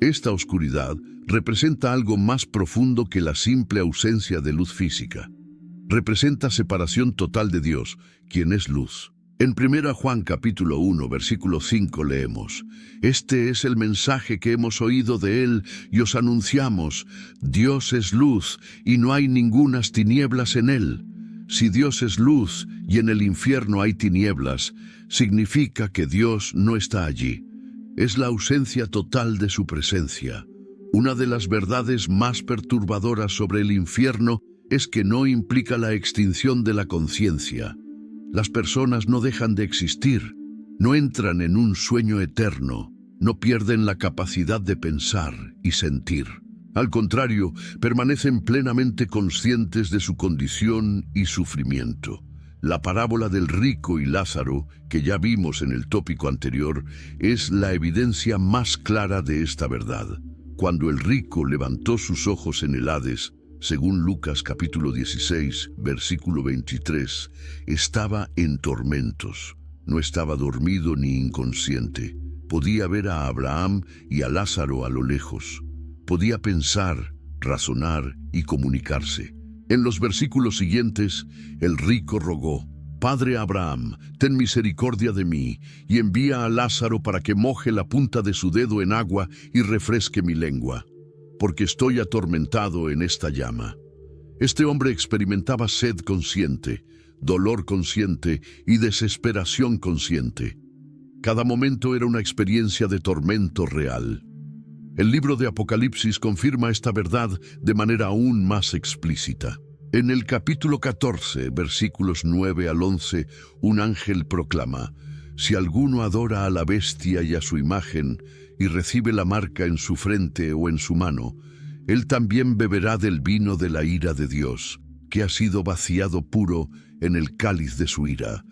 Esta oscuridad representa algo más profundo que la simple ausencia de luz física. Representa separación total de Dios, quien es luz. En 1 Juan capítulo 1, versículo 5 leemos: Este es el mensaje que hemos oído de Él y os anunciamos: Dios es luz y no hay ningunas tinieblas en Él. Si Dios es luz y en el infierno hay tinieblas, significa que Dios no está allí. Es la ausencia total de su presencia. Una de las verdades más perturbadoras sobre el infierno es que no implica la extinción de la conciencia. Las personas no dejan de existir, no entran en un sueño eterno, no pierden la capacidad de pensar y sentir. Al contrario, permanecen plenamente conscientes de su condición y sufrimiento. La parábola del rico y Lázaro, que ya vimos en el tópico anterior, es la evidencia más clara de esta verdad. Cuando el rico levantó sus ojos en el Hades, según Lucas capítulo 16, versículo 23, estaba en tormentos. No estaba dormido ni inconsciente. Podía ver a Abraham y a Lázaro a lo lejos. Podía pensar, razonar y comunicarse. En los versículos siguientes, el rico rogó: Padre Abraham, ten misericordia de mí, y envía a Lázaro para que moje la punta de su dedo en agua y refresque mi lengua, porque estoy atormentado en esta llama. Este hombre experimentaba sed consciente, dolor consciente y desesperación consciente. Cada momento era una experiencia de tormento real. El libro de Apocalipsis confirma esta verdad de manera aún más explícita. En el capítulo 14, versículos 9 al 11, un ángel proclama: Si alguno adora a la bestia y a su imagen, y recibe la marca en su frente o en su mano, él también beberá del vino de la ira de Dios, que ha sido vaciado puro en el cáliz de su ira,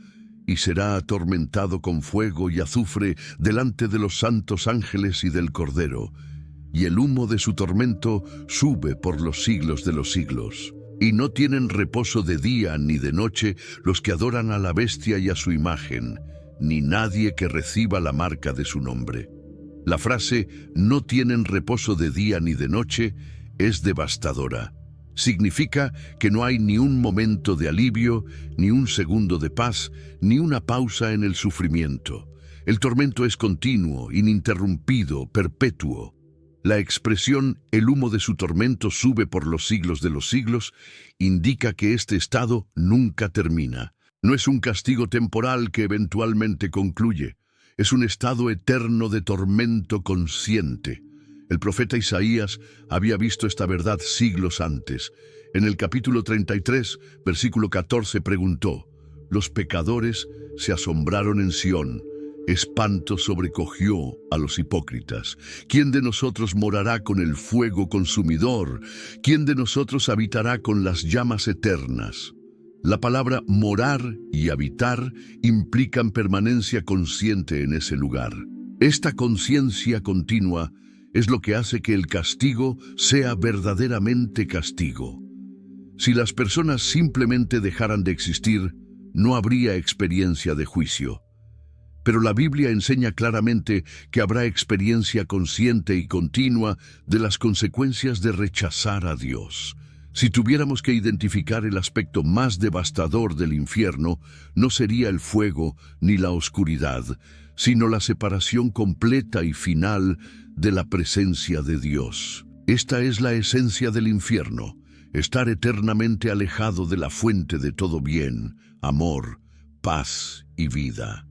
y será atormentado con fuego y azufre delante de los santos ángeles y del Cordero, y el humo de su tormento sube por los siglos de los siglos. Y no tienen reposo de día ni de noche los que adoran a la bestia y a su imagen, ni nadie que reciba la marca de su nombre. La frase "no tienen reposo de día ni de noche" es devastadora. Significa que no hay ni un momento de alivio, ni un segundo de paz, ni una pausa en el sufrimiento. El tormento es continuo, ininterrumpido, perpetuo. La expresión "el humo de su tormento sube por los siglos de los siglos" indica que este estado nunca termina. No es un castigo temporal que eventualmente concluye. Es un estado eterno de tormento consciente. El profeta Isaías había visto esta verdad siglos antes. En el capítulo 33, versículo 14, preguntó: «Los pecadores se asombraron en Sión. Espanto sobrecogió a los hipócritas. ¿Quién de nosotros morará con el fuego consumidor? ¿Quién de nosotros habitará con las llamas eternas?» La palabra morar y habitar implican permanencia consciente en ese lugar. Esta conciencia continua es lo que hace que el castigo sea verdaderamente castigo. Si las personas simplemente dejaran de existir, no habría experiencia de juicio. Pero la Biblia enseña claramente que habrá experiencia consciente y continua de las consecuencias de rechazar a Dios. Si tuviéramos que identificar el aspecto más devastador del infierno, no sería el fuego ni la oscuridad, sino la separación completa y final de la presencia de Dios. Esta es la esencia del infierno: estar eternamente alejado de la fuente de todo bien, amor, paz y vida.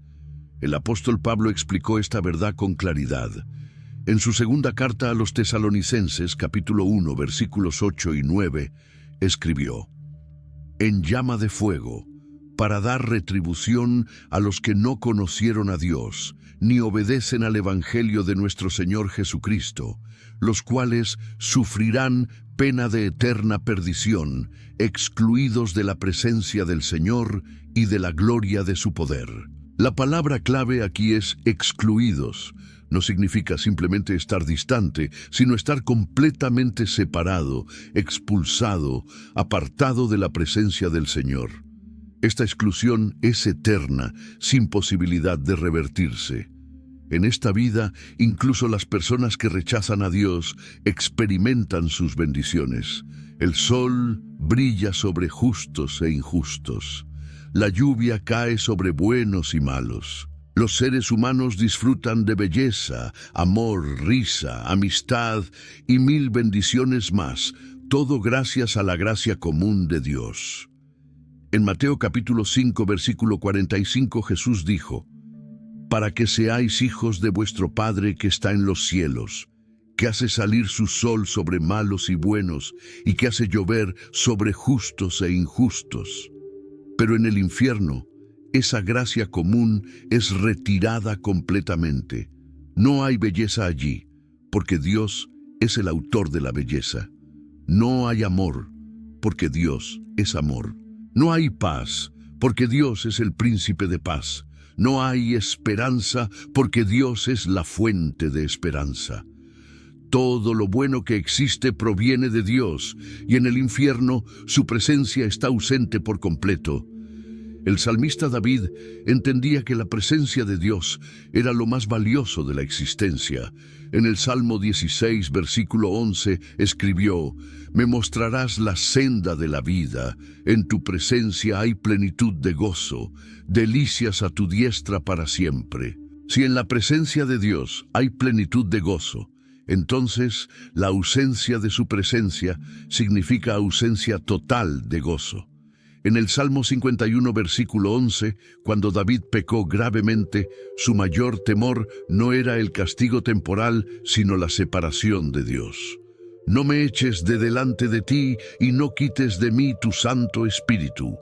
El apóstol Pablo explicó esta verdad con claridad. En su segunda carta a los Tesalonicenses, capítulo 1, versículos 8 y 9, escribió: «En llama de fuego, para dar retribución a los que no conocieron a Dios, ni obedecen al Evangelio de nuestro Señor Jesucristo, los cuales sufrirán pena de eterna perdición, excluidos de la presencia del Señor y de la gloria de su poder». La palabra clave aquí es excluidos. No significa simplemente estar distante, sino estar completamente separado, expulsado, apartado de la presencia del Señor. Esta exclusión es eterna, sin posibilidad de revertirse. En esta vida, incluso las personas que rechazan a Dios experimentan sus bendiciones. El sol brilla sobre justos e injustos. La lluvia cae sobre buenos y malos. Los seres humanos disfrutan de belleza, amor, risa, amistad y mil bendiciones más, todo gracias a la gracia común de Dios. En Mateo capítulo 5, versículo 45, Jesús dijo: «Para que seáis hijos de vuestro Padre que está en los cielos, que hace salir su sol sobre malos y buenos, y que hace llover sobre justos e injustos». Pero en el infierno, esa gracia común es retirada completamente. No hay belleza allí, porque Dios es el autor de la belleza. No hay amor, porque Dios es amor. No hay paz, porque Dios es el príncipe de paz. No hay esperanza, porque Dios es la fuente de esperanza. Todo lo bueno que existe proviene de Dios, y en el infierno su presencia está ausente por completo. El salmista David entendía que la presencia de Dios era lo más valioso de la existencia. En el Salmo 16, versículo 11, escribió: «Me mostrarás la senda de la vida, en tu presencia hay plenitud de gozo, delicias a tu diestra para siempre». Si en la presencia de Dios hay plenitud de gozo, entonces la ausencia de su presencia significa ausencia total de gozo. En el Salmo 51, versículo 11, cuando David pecó gravemente, su mayor temor no era el castigo temporal, sino la separación de Dios. «No me eches de delante de ti y no quites de mí tu Santo Espíritu».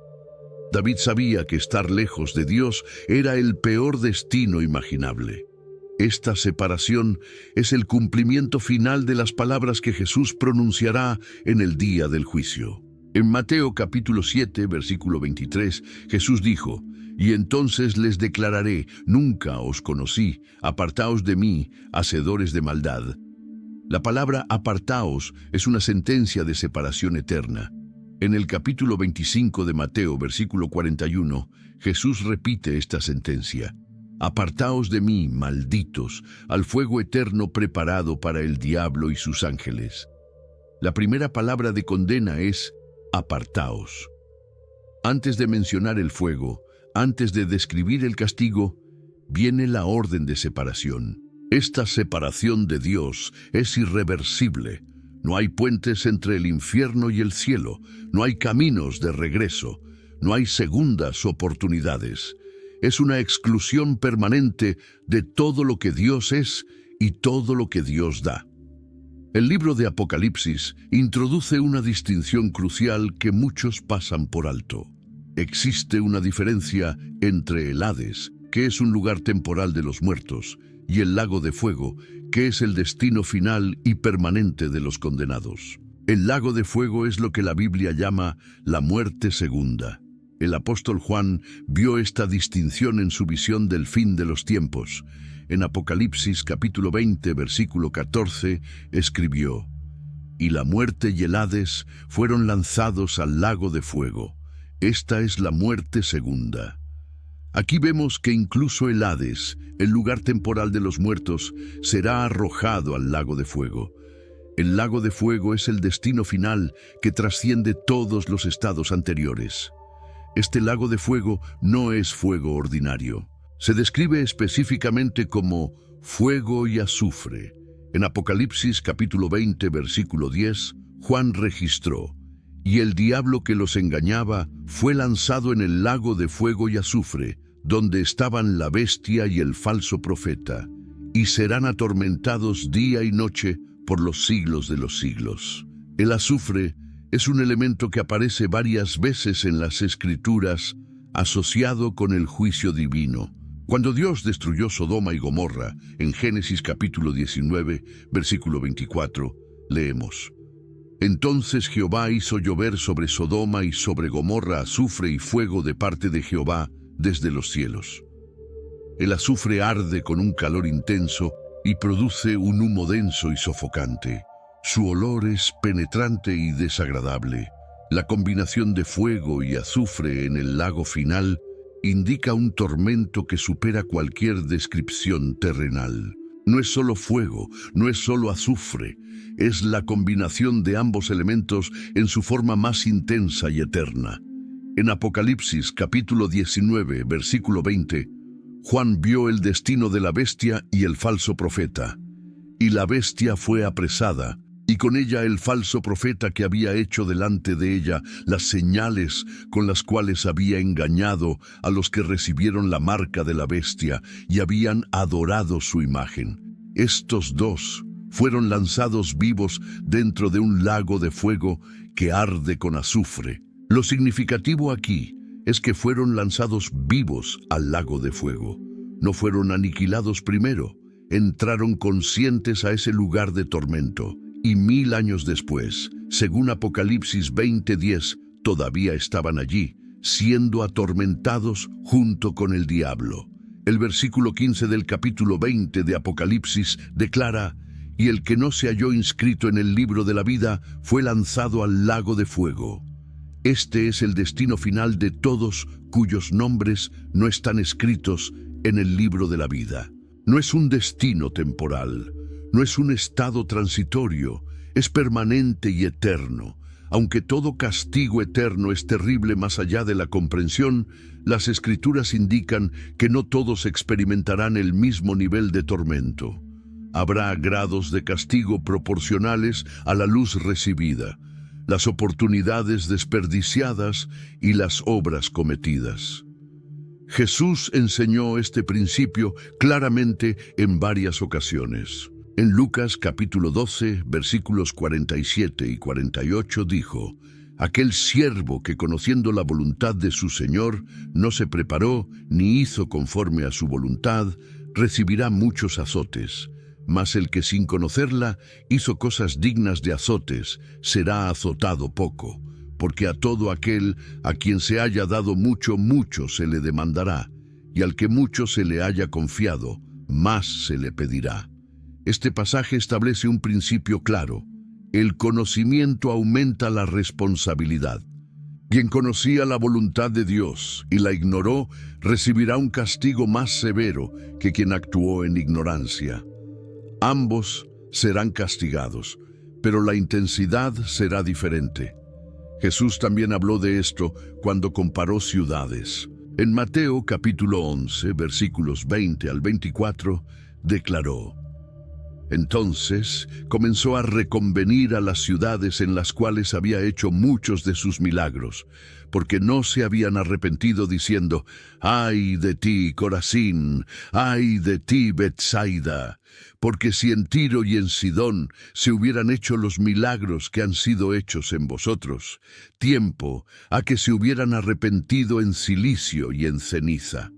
David sabía que estar lejos de Dios era el peor destino imaginable. Esta separación es el cumplimiento final de las palabras que Jesús pronunciará en el día del juicio. En Mateo capítulo 7, versículo 23, Jesús dijo: «Y entonces les declararé, nunca os conocí, apartaos de mí, hacedores de maldad». La palabra apartaos es una sentencia de separación eterna. En el capítulo 25 de Mateo, versículo 41, Jesús repite esta sentencia: «Apartaos de mí, malditos, al fuego eterno preparado para el diablo y sus ángeles». La primera palabra de condena es apartaos. Antes de mencionar el fuego, antes de describir el castigo, viene la orden de separación. Esta separación de Dios es irreversible. No hay puentes entre el infierno y el cielo, no hay caminos de regreso, no hay segundas oportunidades. Es una exclusión permanente de todo lo que Dios es y todo lo que Dios da. El libro de Apocalipsis introduce una distinción crucial que muchos pasan por alto. Existe una diferencia entre el Hades, que es un lugar temporal de los muertos, y el lago de fuego, que es el destino final y permanente de los condenados. El lago de fuego es lo que la Biblia llama la muerte segunda. El apóstol Juan vio esta distinción en su visión del fin de los tiempos. En Apocalipsis capítulo 20, versículo 14, escribió: «Y la muerte y el Hades fueron lanzados al lago de fuego. Esta es la muerte segunda». Aquí vemos que incluso el Hades, el lugar temporal de los muertos, será arrojado al lago de fuego. El lago de fuego es el destino final que trasciende todos los estados anteriores. Este lago de fuego no es fuego ordinario. Se describe específicamente como fuego y azufre. En Apocalipsis capítulo 20, versículo 10, Juan registró: «Y el diablo que los engañaba fue lanzado en el lago de fuego y azufre, donde estaban la bestia y el falso profeta, y serán atormentados día y noche por los siglos de los siglos». El azufre es un elemento que aparece varias veces en las Escrituras, asociado con el juicio divino. Cuando Dios destruyó Sodoma y Gomorra, en Génesis capítulo 19, versículo 24, leemos: «Entonces Jehová hizo llover sobre Sodoma y sobre Gomorra azufre y fuego de parte de Jehová desde los cielos». El azufre arde con un calor intenso y produce un humo denso y sofocante. Su olor es penetrante y desagradable. La combinación de fuego y azufre en el lago final indica un tormento que supera cualquier descripción terrenal. No es solo fuego, no es solo azufre, es la combinación de ambos elementos en su forma más intensa y eterna. En Apocalipsis capítulo 19, versículo 20, Juan vio el destino de la bestia y el falso profeta. «Y la bestia fue apresada, y con ella el falso profeta que había hecho delante de ella las señales con las cuales había engañado a los que recibieron la marca de la bestia y habían adorado su imagen. Estos dos fueron lanzados vivos dentro de un lago de fuego que arde con azufre». Lo significativo aquí es que fueron lanzados vivos al lago de fuego. No fueron aniquilados primero, entraron conscientes a ese lugar de tormento. Y 1000 años después, según Apocalipsis 20:10, todavía estaban allí, siendo atormentados junto con el diablo. El versículo 15 del capítulo 20 de Apocalipsis declara: «Y el que no se halló inscrito en el libro de la vida fue lanzado al lago de fuego». Este es el destino final de todos cuyos nombres no están escritos en el libro de la vida. No es un destino temporal, no es un estado transitorio, es permanente y eterno. Aunque todo castigo eterno es terrible más allá de la comprensión, las Escrituras indican que no todos experimentarán el mismo nivel de tormento. Habrá grados de castigo proporcionales a la luz recibida, las oportunidades desperdiciadas y las obras cometidas. Jesús enseñó este principio claramente en varias ocasiones. En Lucas capítulo 12, versículos 47 y 48 dijo: Aquel siervo que, conociendo la voluntad de su Señor, no se preparó ni hizo conforme a su voluntad, recibirá muchos azotes. Mas el que sin conocerla hizo cosas dignas de azotes, será azotado poco. Porque a todo aquel a quien se haya dado mucho, mucho se le demandará, y al que mucho se le haya confiado, más se le pedirá. Este pasaje establece un principio claro. El conocimiento aumenta la responsabilidad. Quien conocía la voluntad de Dios y la ignoró, recibirá un castigo más severo que quien actuó en ignorancia. Ambos serán castigados, pero la intensidad será diferente. Jesús también habló de esto cuando comparó ciudades. En Mateo capítulo 11, versículos 20 al 24, declaró: Entonces comenzó a reconvenir a las ciudades en las cuales había hecho muchos de sus milagros, porque no se habían arrepentido, diciendo: ¡Ay de ti, Corazín! ¡Ay de ti, Betsaida! Porque si en Tiro y en Sidón se hubieran hecho los milagros que han sido hechos en vosotros, tiempo a que se hubieran arrepentido en cilicio y en ceniza.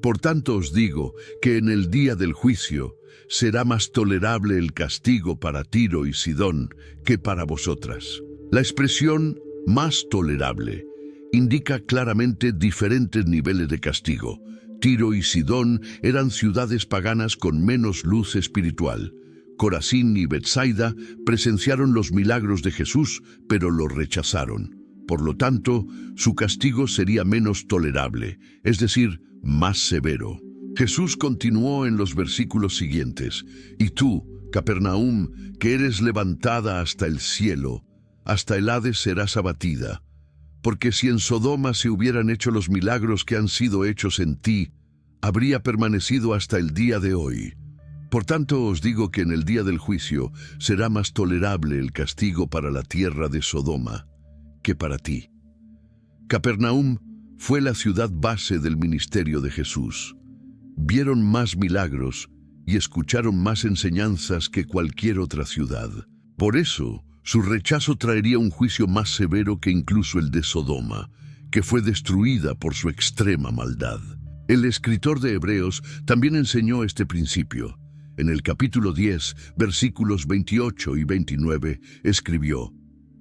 Por tanto os digo que en el día del juicio será más tolerable el castigo para Tiro y Sidón que para vosotras. La expresión más tolerable indica claramente diferentes niveles de castigo. Tiro y Sidón eran ciudades paganas con menos luz espiritual. Corazín y Betsaida presenciaron los milagros de Jesús, pero los rechazaron. Por lo tanto, su castigo sería menos tolerable, es decir, más severo. Jesús continuó en los versículos siguientes: Y tú, Capernaum, que eres levantada hasta el cielo, hasta el Hades serás abatida. Porque si en Sodoma se hubieran hecho los milagros que han sido hechos en ti, habría permanecido hasta el día de hoy. Por tanto os digo que en el día del juicio será más tolerable el castigo para la tierra de Sodoma que para ti. Capernaum fue la ciudad base del ministerio de Jesús. Vieron más milagros y escucharon más enseñanzas que cualquier otra ciudad. Por eso, su rechazo traería un juicio más severo que incluso el de Sodoma, que fue destruida por su extrema maldad. El escritor de Hebreos también enseñó este principio. En el capítulo 10, versículos 28 y 29, escribió: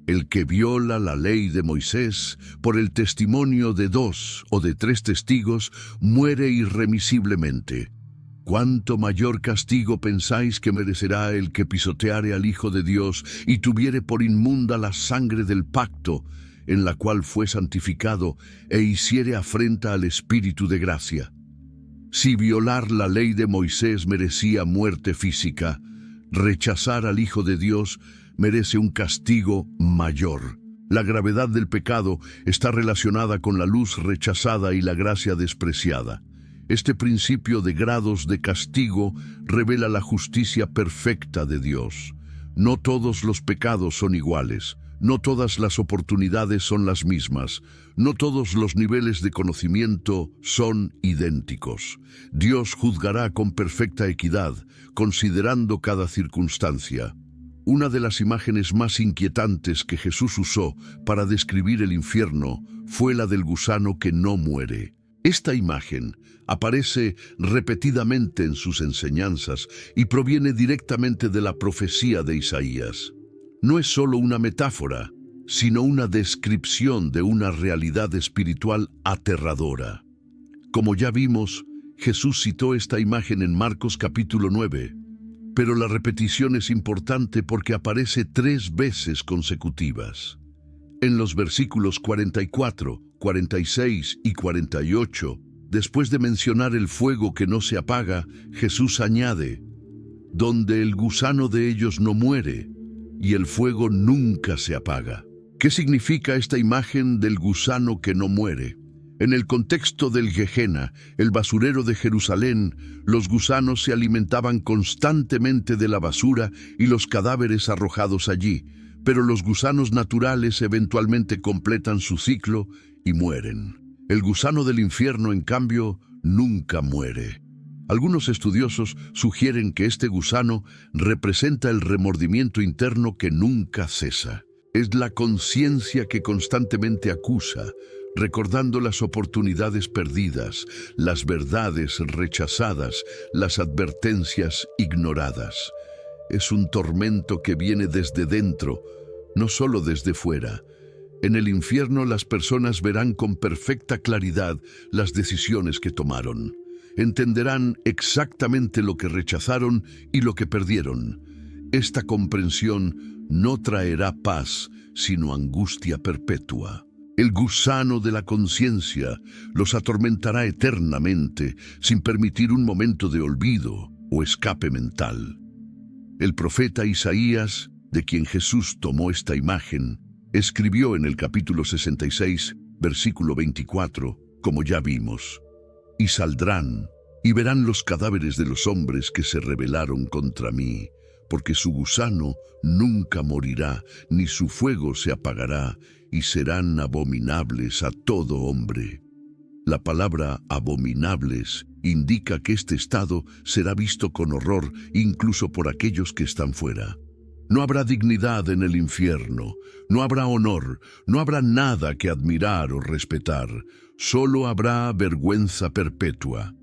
El que viola la ley de Moisés por el testimonio de 2 o de 3 testigos muere irremisiblemente. ¿Cuánto mayor castigo pensáis que merecerá el que pisoteare al Hijo de Dios y tuviere por inmunda la sangre del pacto, en la cual fue santificado, e hiciere afrenta al Espíritu de gracia? Si violar la ley de Moisés merecía muerte física, rechazar al Hijo de Dios merece un castigo mayor. La gravedad del pecado está relacionada con la luz rechazada y la gracia despreciada. Este principio de grados de castigo revela la justicia perfecta de Dios. No todos los pecados son iguales, no todas las oportunidades son las mismas, no todos los niveles de conocimiento son idénticos. Dios juzgará con perfecta equidad, considerando cada circunstancia. Una de las imágenes más inquietantes que Jesús usó para describir el infierno fue la del gusano que no muere. Esta imagen aparece repetidamente en sus enseñanzas y proviene directamente de la profecía de Isaías. No es solo una metáfora, sino una descripción de una realidad espiritual aterradora. Como ya vimos, Jesús citó esta imagen en Marcos capítulo 9, pero la repetición es importante porque aparece 3 veces consecutivas. En los versículos 44, 46 y 48, después de mencionar el fuego que no se apaga, Jesús añade: donde el gusano de ellos no muere, y el fuego nunca se apaga. ¿Qué significa esta imagen del gusano que no muere? En el contexto del Gehenna, el basurero de Jerusalén, los gusanos se alimentaban constantemente de la basura y los cadáveres arrojados allí, pero los gusanos naturales eventualmente completan su ciclo y mueren. El gusano del infierno, en cambio, nunca muere. Algunos estudiosos sugieren que este gusano representa el remordimiento interno que nunca cesa. Es la conciencia que constantemente acusa, recordando las oportunidades perdidas, las verdades rechazadas, las advertencias ignoradas. Es un tormento que viene desde dentro, no solo desde fuera. En el infierno las personas verán con perfecta claridad las decisiones que tomaron. Entenderán exactamente lo que rechazaron y lo que perdieron. Esta comprensión no traerá paz, sino angustia perpetua. El gusano de la conciencia los atormentará eternamente, sin permitir un momento de olvido o escape mental. El profeta Isaías, de quien Jesús tomó esta imagen, escribió en el capítulo 66, versículo 24, como ya vimos: «Y saldrán, y verán los cadáveres de los hombres que se rebelaron contra mí, porque su gusano nunca morirá, ni su fuego se apagará, y serán abominables a todo hombre». La palabra abominables indica que este estado será visto con horror incluso por aquellos que están fuera. No habrá dignidad en el infierno, no habrá honor, no habrá nada que admirar o respetar, solo habrá vergüenza perpetua.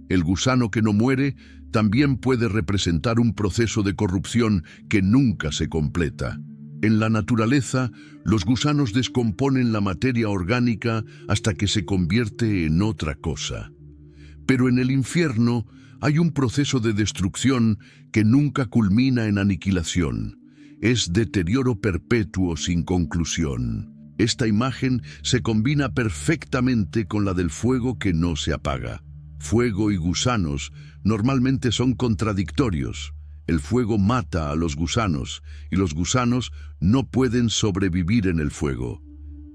El gusano que no muere también puede representar un proceso de corrupción que nunca se completa. En la naturaleza, los gusanos descomponen la materia orgánica hasta que se convierte en otra cosa. Pero en el infierno hay un proceso de destrucción que nunca culmina en aniquilación. Es deterioro perpetuo sin conclusión. Esta imagen se combina perfectamente con la del fuego que no se apaga. Fuego y gusanos normalmente son contradictorios. El fuego mata a los gusanos y los gusanos no pueden sobrevivir en el fuego.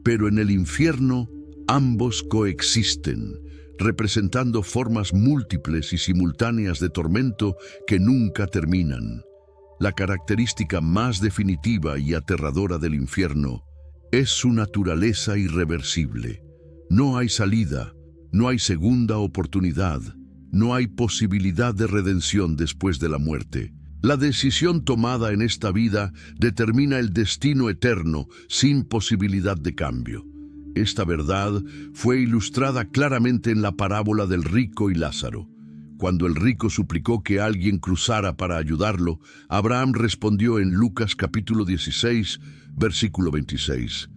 Pero en el infierno ambos coexisten, representando formas múltiples y simultáneas de tormento que nunca terminan. La característica más definitiva y aterradora del infierno es su naturaleza irreversible. No hay salida, no hay segunda oportunidad, no hay posibilidad de redención después de la muerte. La decisión tomada en esta vida determina el destino eterno sin posibilidad de cambio. Esta verdad fue ilustrada claramente en la parábola del rico y Lázaro. Cuando el rico suplicó que alguien cruzara para ayudarlo, Abraham respondió en Lucas capítulo 16, versículo 26.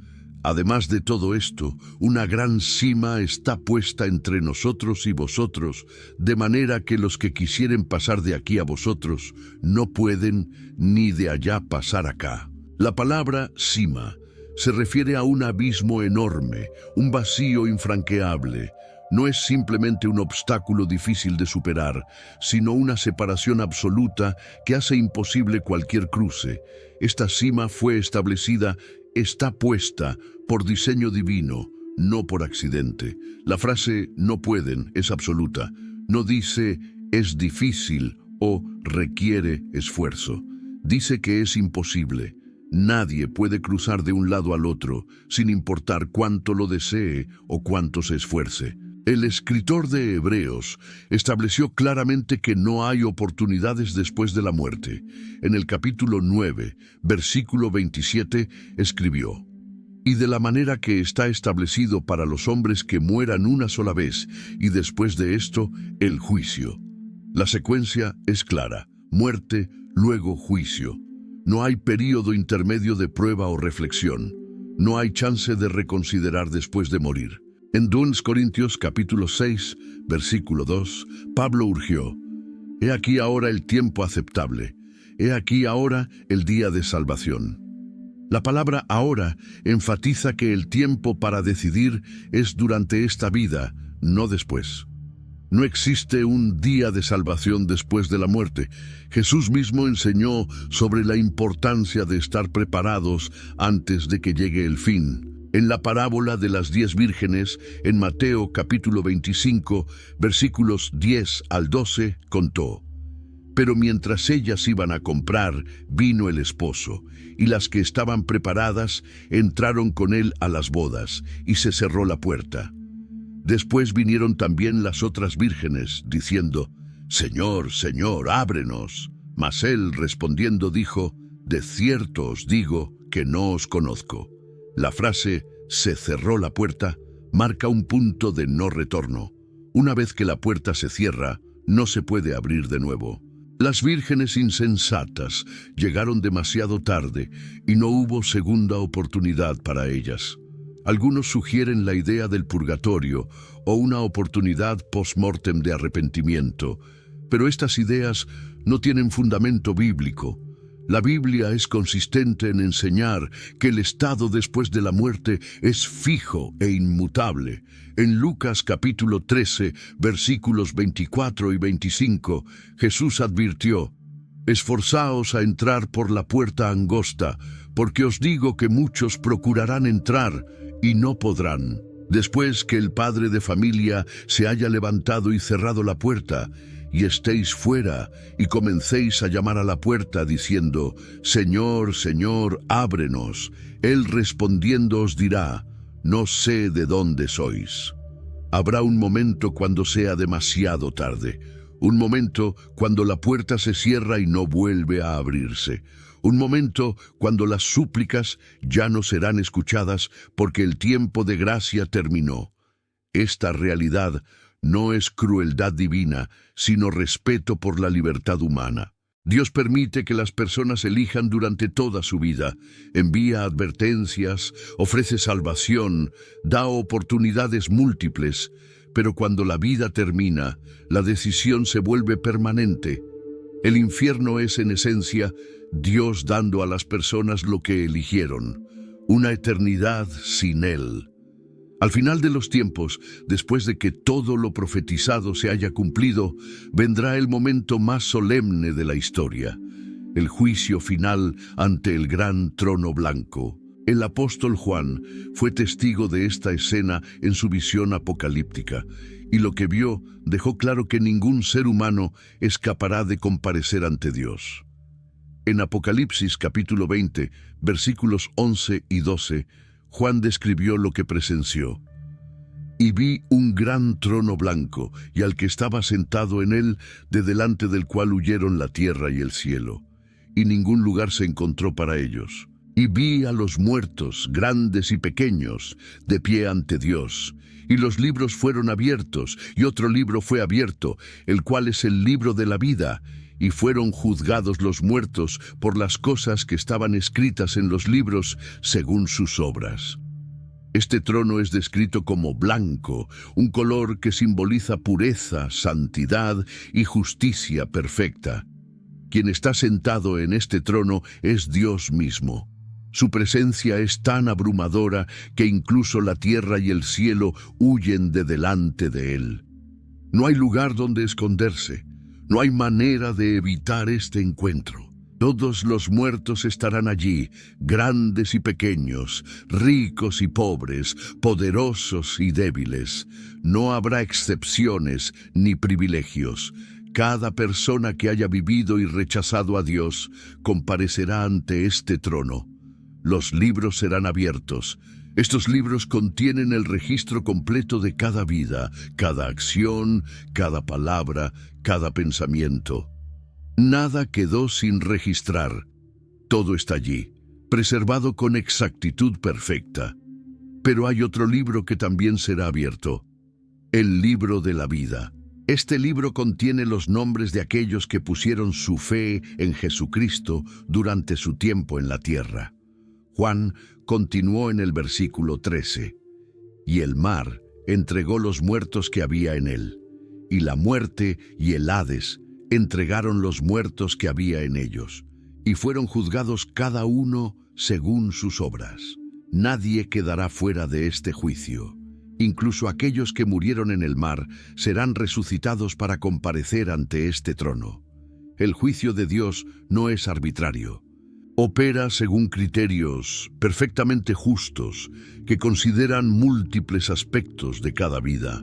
Además de todo esto, una gran sima está puesta entre nosotros y vosotros, de manera que los que quisieren pasar de aquí a vosotros no pueden, ni de allá pasar acá. La palabra sima se refiere a un abismo enorme, un vacío infranqueable. No es simplemente un obstáculo difícil de superar, sino una separación absoluta que hace imposible cualquier cruce. Esta sima fue establecida, está puesta por diseño divino, no por accidente. La frase «no pueden» es absoluta. No dice «es difícil» o «requiere esfuerzo». Dice que es imposible. Nadie puede cruzar de un lado al otro, sin importar cuánto lo desee o cuánto se esfuerce. El escritor de Hebreos estableció claramente que no hay oportunidades después de la muerte. En el capítulo 9, versículo 27, escribió: «Y de la manera que está establecido para los hombres que mueran una sola vez, y después de esto, el juicio». La secuencia es clara: muerte, luego juicio. No hay período intermedio de prueba o reflexión. No hay chance de reconsiderar después de morir. En 2 Corintios capítulo 6, versículo 2, Pablo urgió: «He aquí ahora el tiempo aceptable, he aquí ahora el día de salvación». La palabra ahora enfatiza que el tiempo para decidir es durante esta vida, no después. No existe un día de salvación después de la muerte. Jesús mismo enseñó sobre la importancia de estar preparados antes de que llegue el fin. En la parábola de las 10 vírgenes, en Mateo capítulo 25, versículos 10 al 12, contó: «Pero mientras ellas iban a comprar, vino el esposo, y las que estaban preparadas entraron con él a las bodas, y se cerró la puerta. Después vinieron también las otras vírgenes, diciendo: Señor, Señor, ábrenos. Mas él, respondiendo, dijo: de cierto os digo que no os conozco. La frase «se cerró la puerta» marca un punto de no retorno. Una vez que la puerta se cierra, no se puede abrir de nuevo. Las vírgenes insensatas llegaron demasiado tarde y no hubo segunda oportunidad para ellas. Algunos sugieren la idea del purgatorio o una oportunidad post-mortem de arrepentimiento, pero estas ideas no tienen fundamento bíblico. La Biblia es consistente en enseñar que el estado después de la muerte es fijo e inmutable. En Lucas capítulo 13, versículos 24 y 25, Jesús advirtió: «Esforzaos a entrar por la puerta angosta, porque os digo que muchos procurarán entrar y no podrán». Después que el padre de familia se haya levantado y cerrado la puerta, y estéis fuera, y comencéis a llamar a la puerta diciendo: «Señor, Señor, ábrenos», Él respondiendo os dirá: «No sé de dónde sois». Habrá un momento cuando sea demasiado tarde, un momento cuando la puerta se cierra y no vuelve a abrirse, un momento cuando las súplicas ya no serán escuchadas porque el tiempo de gracia terminó. Esta realidad no es crueldad divina, sino respeto por la libertad humana. Dios permite que las personas elijan durante toda su vida, envía advertencias, ofrece salvación, da oportunidades múltiples, pero cuando la vida termina, la decisión se vuelve permanente. El infierno es en esencia Dios dando a las personas lo que eligieron, una eternidad sin Él. Al final de los tiempos, después de que todo lo profetizado se haya cumplido, vendrá el momento más solemne de la historia, el juicio final ante el gran trono blanco. El apóstol Juan fue testigo de esta escena en su visión apocalíptica, y lo que vio dejó claro que ningún ser humano escapará de comparecer ante Dios. En Apocalipsis capítulo 20, versículos 11 y 12, Juan describió lo que presenció. «Y vi un gran trono blanco, y al que estaba sentado en él, de delante del cual huyeron la tierra y el cielo, y ningún lugar se encontró para ellos. Y vi a los muertos, grandes y pequeños, de pie ante Dios, y los libros fueron abiertos, y otro libro fue abierto, el cual es el libro de la vida, y fueron juzgados los muertos por las cosas que estaban escritas en los libros según sus obras». Este trono es descrito como blanco, un color que simboliza pureza, santidad y justicia perfecta. Quien está sentado en este trono es Dios mismo. Su presencia es tan abrumadora que incluso la tierra y el cielo huyen de delante de él. No hay lugar donde esconderse. No hay manera de evitar este encuentro. Todos los muertos estarán allí, grandes y pequeños, ricos y pobres, poderosos y débiles. No habrá excepciones ni privilegios. Cada persona que haya vivido y rechazado a Dios comparecerá ante este trono. Los libros serán abiertos. Estos libros contienen el registro completo de cada vida, cada acción, cada palabra, cada pensamiento. Nada quedó sin registrar. Todo está allí, preservado con exactitud perfecta. Pero hay otro libro que también será abierto: el libro de la vida. Este libro contiene los nombres de aquellos que pusieron su fe en Jesucristo durante su tiempo en la tierra. Juan continuó en el versículo 13. «Y el mar entregó los muertos que había en él, y la muerte y el Hades entregaron los muertos que había en ellos, y fueron juzgados cada uno según sus obras. Nadie quedará fuera de este juicio. Incluso aquellos que murieron en el mar serán resucitados para comparecer ante este trono. El juicio de Dios no es arbitrario. Opera según criterios perfectamente justos que consideran múltiples aspectos de cada vida.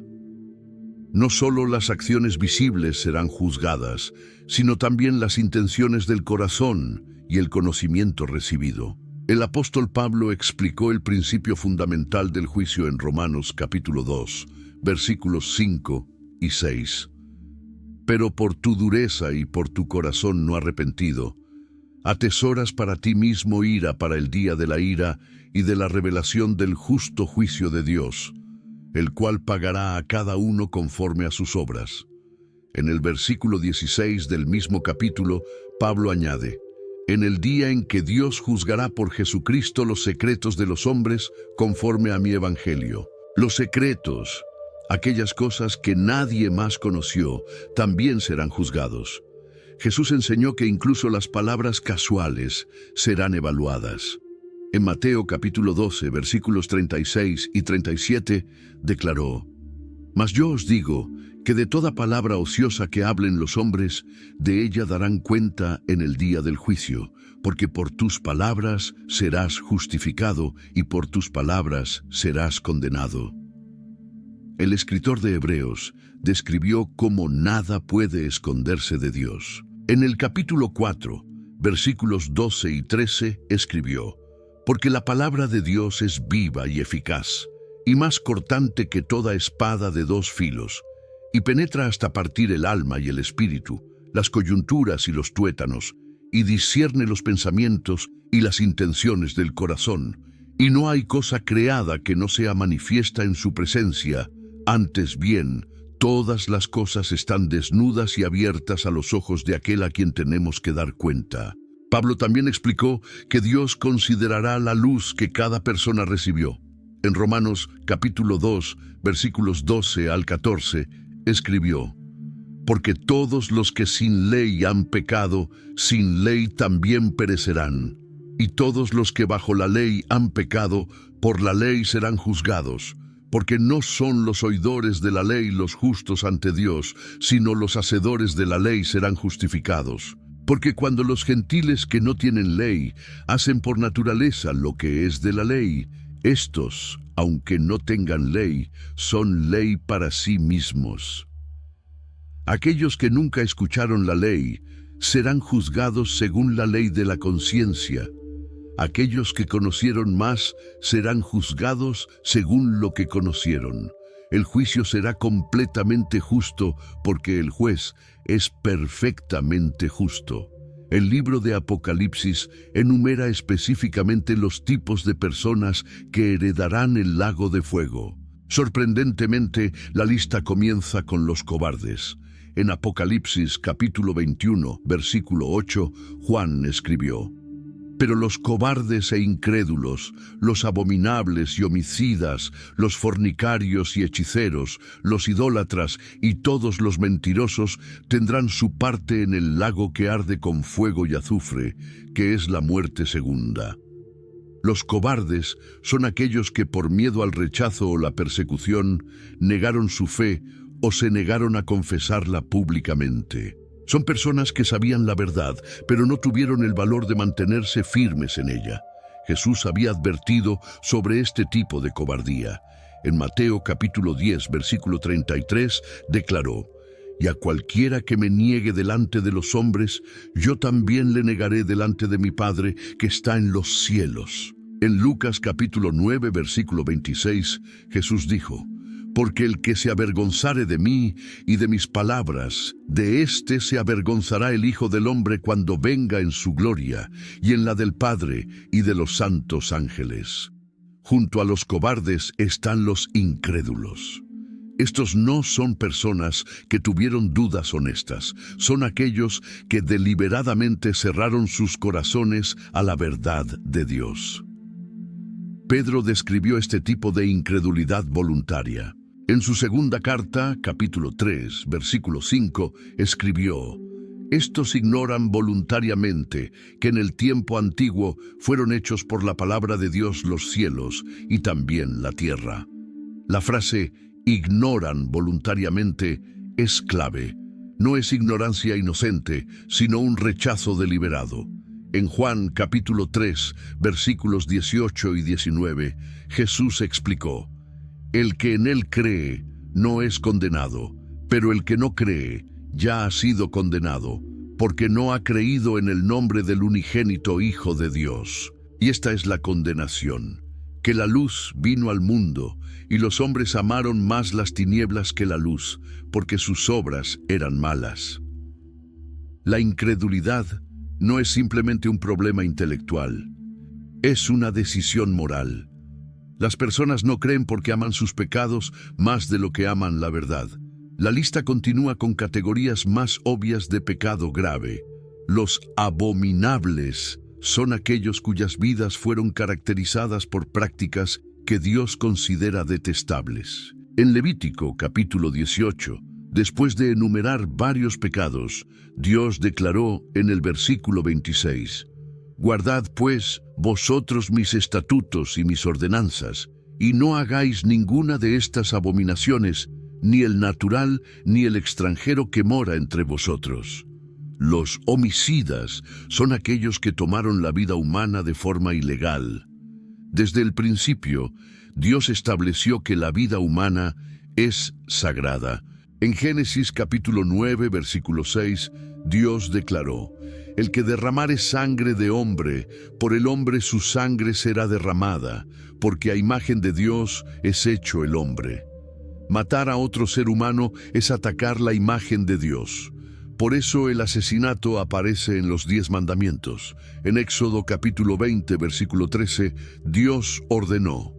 No solo las acciones visibles serán juzgadas, sino también las intenciones del corazón y el conocimiento recibido. El apóstol Pablo explicó el principio fundamental del juicio en Romanos capítulo 2, versículos 5 y 6. «Pero por tu dureza y por tu corazón no arrepentido, Atesoras para ti mismo ira para el día de la ira y de la revelación del justo juicio de Dios, el cual pagará a cada uno conforme a sus obras. En el versículo 16 del mismo capítulo, Pablo añade: en el día en que Dios juzgará por Jesucristo los secretos de los hombres conforme a mi evangelio. Los secretos, aquellas cosas que nadie más conoció, también serán juzgados. Jesús enseñó que incluso las palabras casuales serán evaluadas. En Mateo capítulo 12, versículos 36 y 37, declaró: mas yo os digo que de toda palabra ociosa que hablen los hombres, de ella darán cuenta en el día del juicio, porque por tus palabras serás justificado y por tus palabras serás condenado. El escritor de Hebreos describió cómo nada puede esconderse de Dios. En el capítulo 4, versículos 12 y 13, escribió: porque la palabra de Dios es viva y eficaz, y más cortante que toda espada de dos filos, y penetra hasta partir el alma y el espíritu, las coyunturas y los tuétanos, y discierne los pensamientos y las intenciones del corazón. Y no hay cosa creada que no sea manifiesta en su presencia, antes bien, todas las cosas están desnudas y abiertas a los ojos de aquel a quien tenemos que dar cuenta. Pablo también explicó que Dios considerará la luz que cada persona recibió. En Romanos capítulo 2, versículos 12 al 14, escribió: porque todos los que sin ley han pecado, sin ley también perecerán. Y todos los que bajo la ley han pecado, por la ley serán juzgados. Porque no son los oidores de la ley los justos ante Dios, sino los hacedores de la ley serán justificados. Porque cuando los gentiles que no tienen ley hacen por naturaleza lo que es de la ley, estos, aunque no tengan ley, son ley para sí mismos. Aquellos que nunca escucharon la ley serán juzgados según la ley de la conciencia. Aquellos que conocieron más serán juzgados según lo que conocieron. El juicio será completamente justo porque el juez es perfectamente justo. El libro de Apocalipsis enumera específicamente los tipos de personas que heredarán el lago de fuego. Sorprendentemente, la lista comienza con los cobardes. En Apocalipsis capítulo 21, versículo 8, Juan escribió: pero los cobardes e incrédulos, los abominables y homicidas, los fornicarios y hechiceros, los idólatras y todos los mentirosos tendrán su parte en el lago que arde con fuego y azufre, que es la muerte segunda. Los cobardes son aquellos que por miedo al rechazo o la persecución negaron su fe o se negaron a confesarla públicamente. Son personas que sabían la verdad, pero no tuvieron el valor de mantenerse firmes en ella. Jesús había advertido sobre este tipo de cobardía. En Mateo capítulo 10, versículo 33, declaró: y a cualquiera que me niegue delante de los hombres, yo también le negaré delante de mi Padre que está en los cielos. En Lucas capítulo 9, versículo 26, Jesús dijo: porque el que se avergonzare de mí y de mis palabras, de éste se avergonzará el Hijo del Hombre cuando venga en su gloria, y en la del Padre y de los santos ángeles. Junto a los cobardes están los incrédulos. Estos no son personas que tuvieron dudas honestas, son aquellos que deliberadamente cerraron sus corazones a la verdad de Dios. Pedro describió este tipo de incredulidad voluntaria. En su segunda carta, capítulo 3, versículo 5, escribió: estos ignoran voluntariamente que en el tiempo antiguo fueron hechos por la palabra de Dios los cielos y también la tierra. La frase ignoran voluntariamente es clave. No es ignorancia inocente, sino un rechazo deliberado. En Juan capítulo 3, versículos 18 y 19, Jesús explicó: el que en él cree no es condenado, pero el que no cree ya ha sido condenado, porque no ha creído en el nombre del unigénito Hijo de Dios. Y esta es la condenación, que la luz vino al mundo, y los hombres amaron más las tinieblas que la luz, porque sus obras eran malas. La incredulidad no es simplemente un problema intelectual, es una decisión moral. Las personas no creen porque aman sus pecados más de lo que aman la verdad. La lista continúa con categorías más obvias de pecado grave. Los abominables son aquellos cuyas vidas fueron caracterizadas por prácticas que Dios considera detestables. En Levítico capítulo 18, después de enumerar varios pecados, Dios declaró en el versículo 26, «Guardad, pues, vosotros mis estatutos y mis ordenanzas, y no hagáis ninguna de estas abominaciones, ni el natural ni el extranjero que mora entre vosotros». Los homicidas son aquellos que tomaron la vida humana de forma ilegal. Desde el principio, Dios estableció que la vida humana es sagrada. En Génesis capítulo 9, versículo 6, Dios declaró, «El que derramare sangre de hombre, por el hombre su sangre será derramada, porque a imagen de Dios es hecho el hombre». Matar a otro ser humano es atacar la imagen de Dios. Por eso el asesinato aparece en los 10 mandamientos. En Éxodo capítulo 20, versículo 13, Dios ordenó,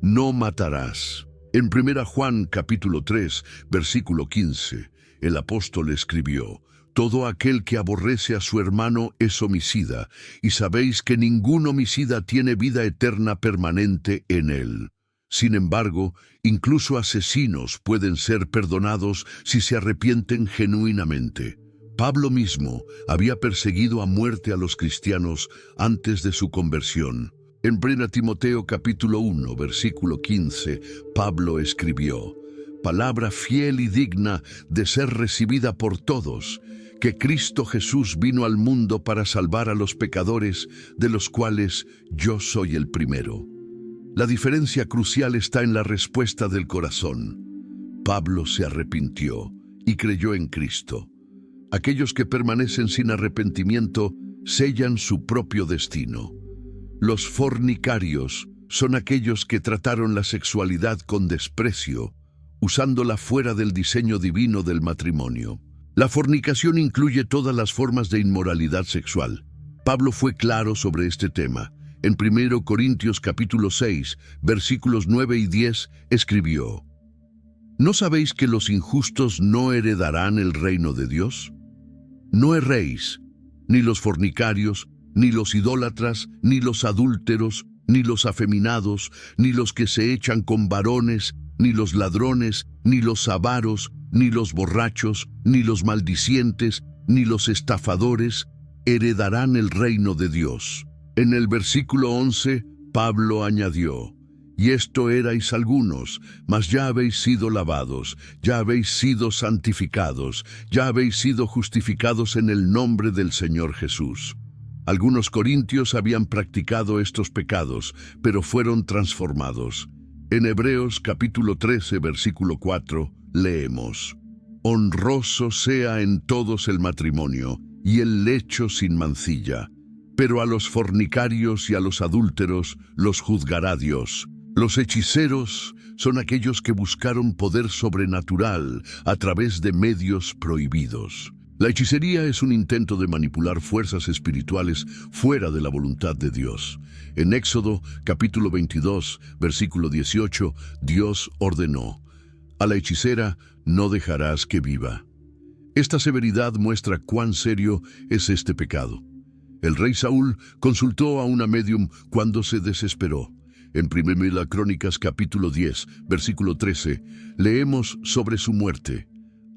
«No matarás». En 1 Juan capítulo 3, versículo 15, el apóstol escribió, «Todo aquel que aborrece a su hermano es homicida, y sabéis que ningún homicida tiene vida eterna permanente en él». Sin embargo, incluso asesinos pueden ser perdonados si se arrepienten genuinamente. Pablo mismo había perseguido a muerte a los cristianos antes de su conversión. En 1 Timoteo capítulo 1, versículo 15, Pablo escribió, «Palabra fiel y digna de ser recibida por todos, que Cristo Jesús vino al mundo para salvar a los pecadores, de los cuales yo soy el primero». La diferencia crucial está en la respuesta del corazón. Pablo se arrepintió y creyó en Cristo. Aquellos que permanecen sin arrepentimiento sellan su propio destino. Los fornicarios son aquellos que trataron la sexualidad con desprecio, usándola fuera del diseño divino del matrimonio. La fornicación incluye todas las formas de inmoralidad sexual. Pablo fue claro sobre este tema. En 1 Corintios capítulo 6, versículos 9 y 10, escribió, «¿No sabéis que los injustos no heredarán el reino de Dios? No erréis, ni los fornicarios, ni los idólatras, ni los adúlteros, ni los afeminados, ni los que se echan con varones, ni los ladrones, ni los avaros, ni los borrachos, ni los maldicientes, ni los estafadores, heredarán el reino de Dios». En el versículo 11, Pablo añadió, «Y esto erais algunos, mas ya habéis sido lavados, ya habéis sido santificados, ya habéis sido justificados en el nombre del Señor Jesús». Algunos corintios habían practicado estos pecados, pero fueron transformados. En Hebreos capítulo 13, versículo 4, leemos, «Honroso sea en todos el matrimonio, y el lecho sin mancilla. Pero a los fornicarios y a los adúlteros los juzgará Dios». Los hechiceros son aquellos que buscaron poder sobrenatural a través de medios prohibidos. La hechicería es un intento de manipular fuerzas espirituales fuera de la voluntad de Dios. En Éxodo capítulo 22, versículo 18, Dios ordenó, «A la hechicera no dejarás que viva». Esta severidad muestra cuán serio es este pecado. El rey Saúl consultó a una médium cuando se desesperó. En 1 Crónicas capítulo 10, versículo 13, leemos sobre su muerte.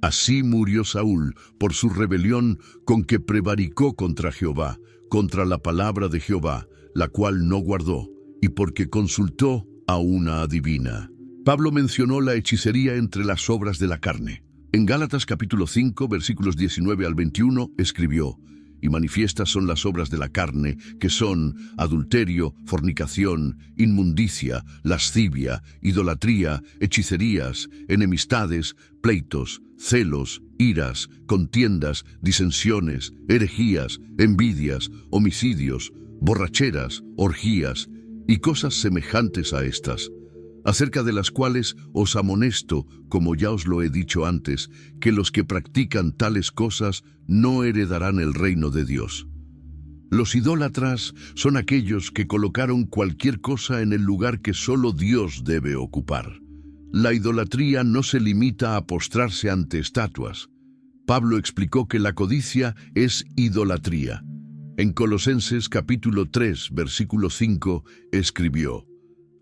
«Así murió Saúl por su rebelión con que prevaricó contra Jehová, contra la palabra de Jehová, la cual no guardó, y porque consultó a una adivina». Pablo mencionó la hechicería entre las obras de la carne. En Gálatas capítulo 5, versículos 19 al 21, escribió, «Y manifiestas son las obras de la carne, que son adulterio, fornicación, inmundicia, lascivia, idolatría, hechicerías, enemistades, pleitos, celos, iras, contiendas, disensiones, herejías, envidias, homicidios, borracheras, orgías, y cosas semejantes a estas, acerca de las cuales os amonesto, como ya os lo he dicho antes, que los que practican tales cosas no heredarán el reino de Dios». Los idólatras son aquellos que colocaron cualquier cosa en el lugar que solo Dios debe ocupar. La idolatría no se limita a postrarse ante estatuas. Pablo explicó que la codicia es idolatría. En Colosenses capítulo 3, versículo 5, escribió: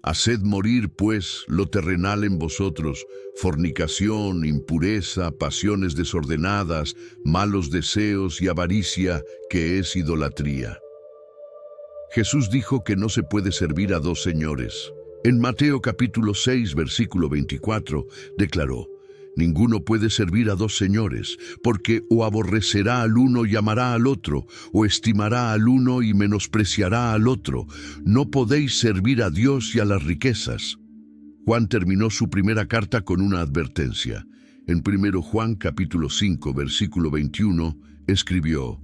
«Haced morir, pues, lo terrenal en vosotros, fornicación, impureza, pasiones desordenadas, malos deseos y avaricia, que es idolatría». Jesús dijo que no se puede servir a dos señores. En Mateo capítulo 6, versículo 24, declaró: «Ninguno puede servir a dos señores, porque o aborrecerá al uno y amará al otro, o estimará al uno y menospreciará al otro. No podéis servir a Dios y a las riquezas». Juan terminó su primera carta con una advertencia. En 1 Juan capítulo 5, versículo 21, escribió: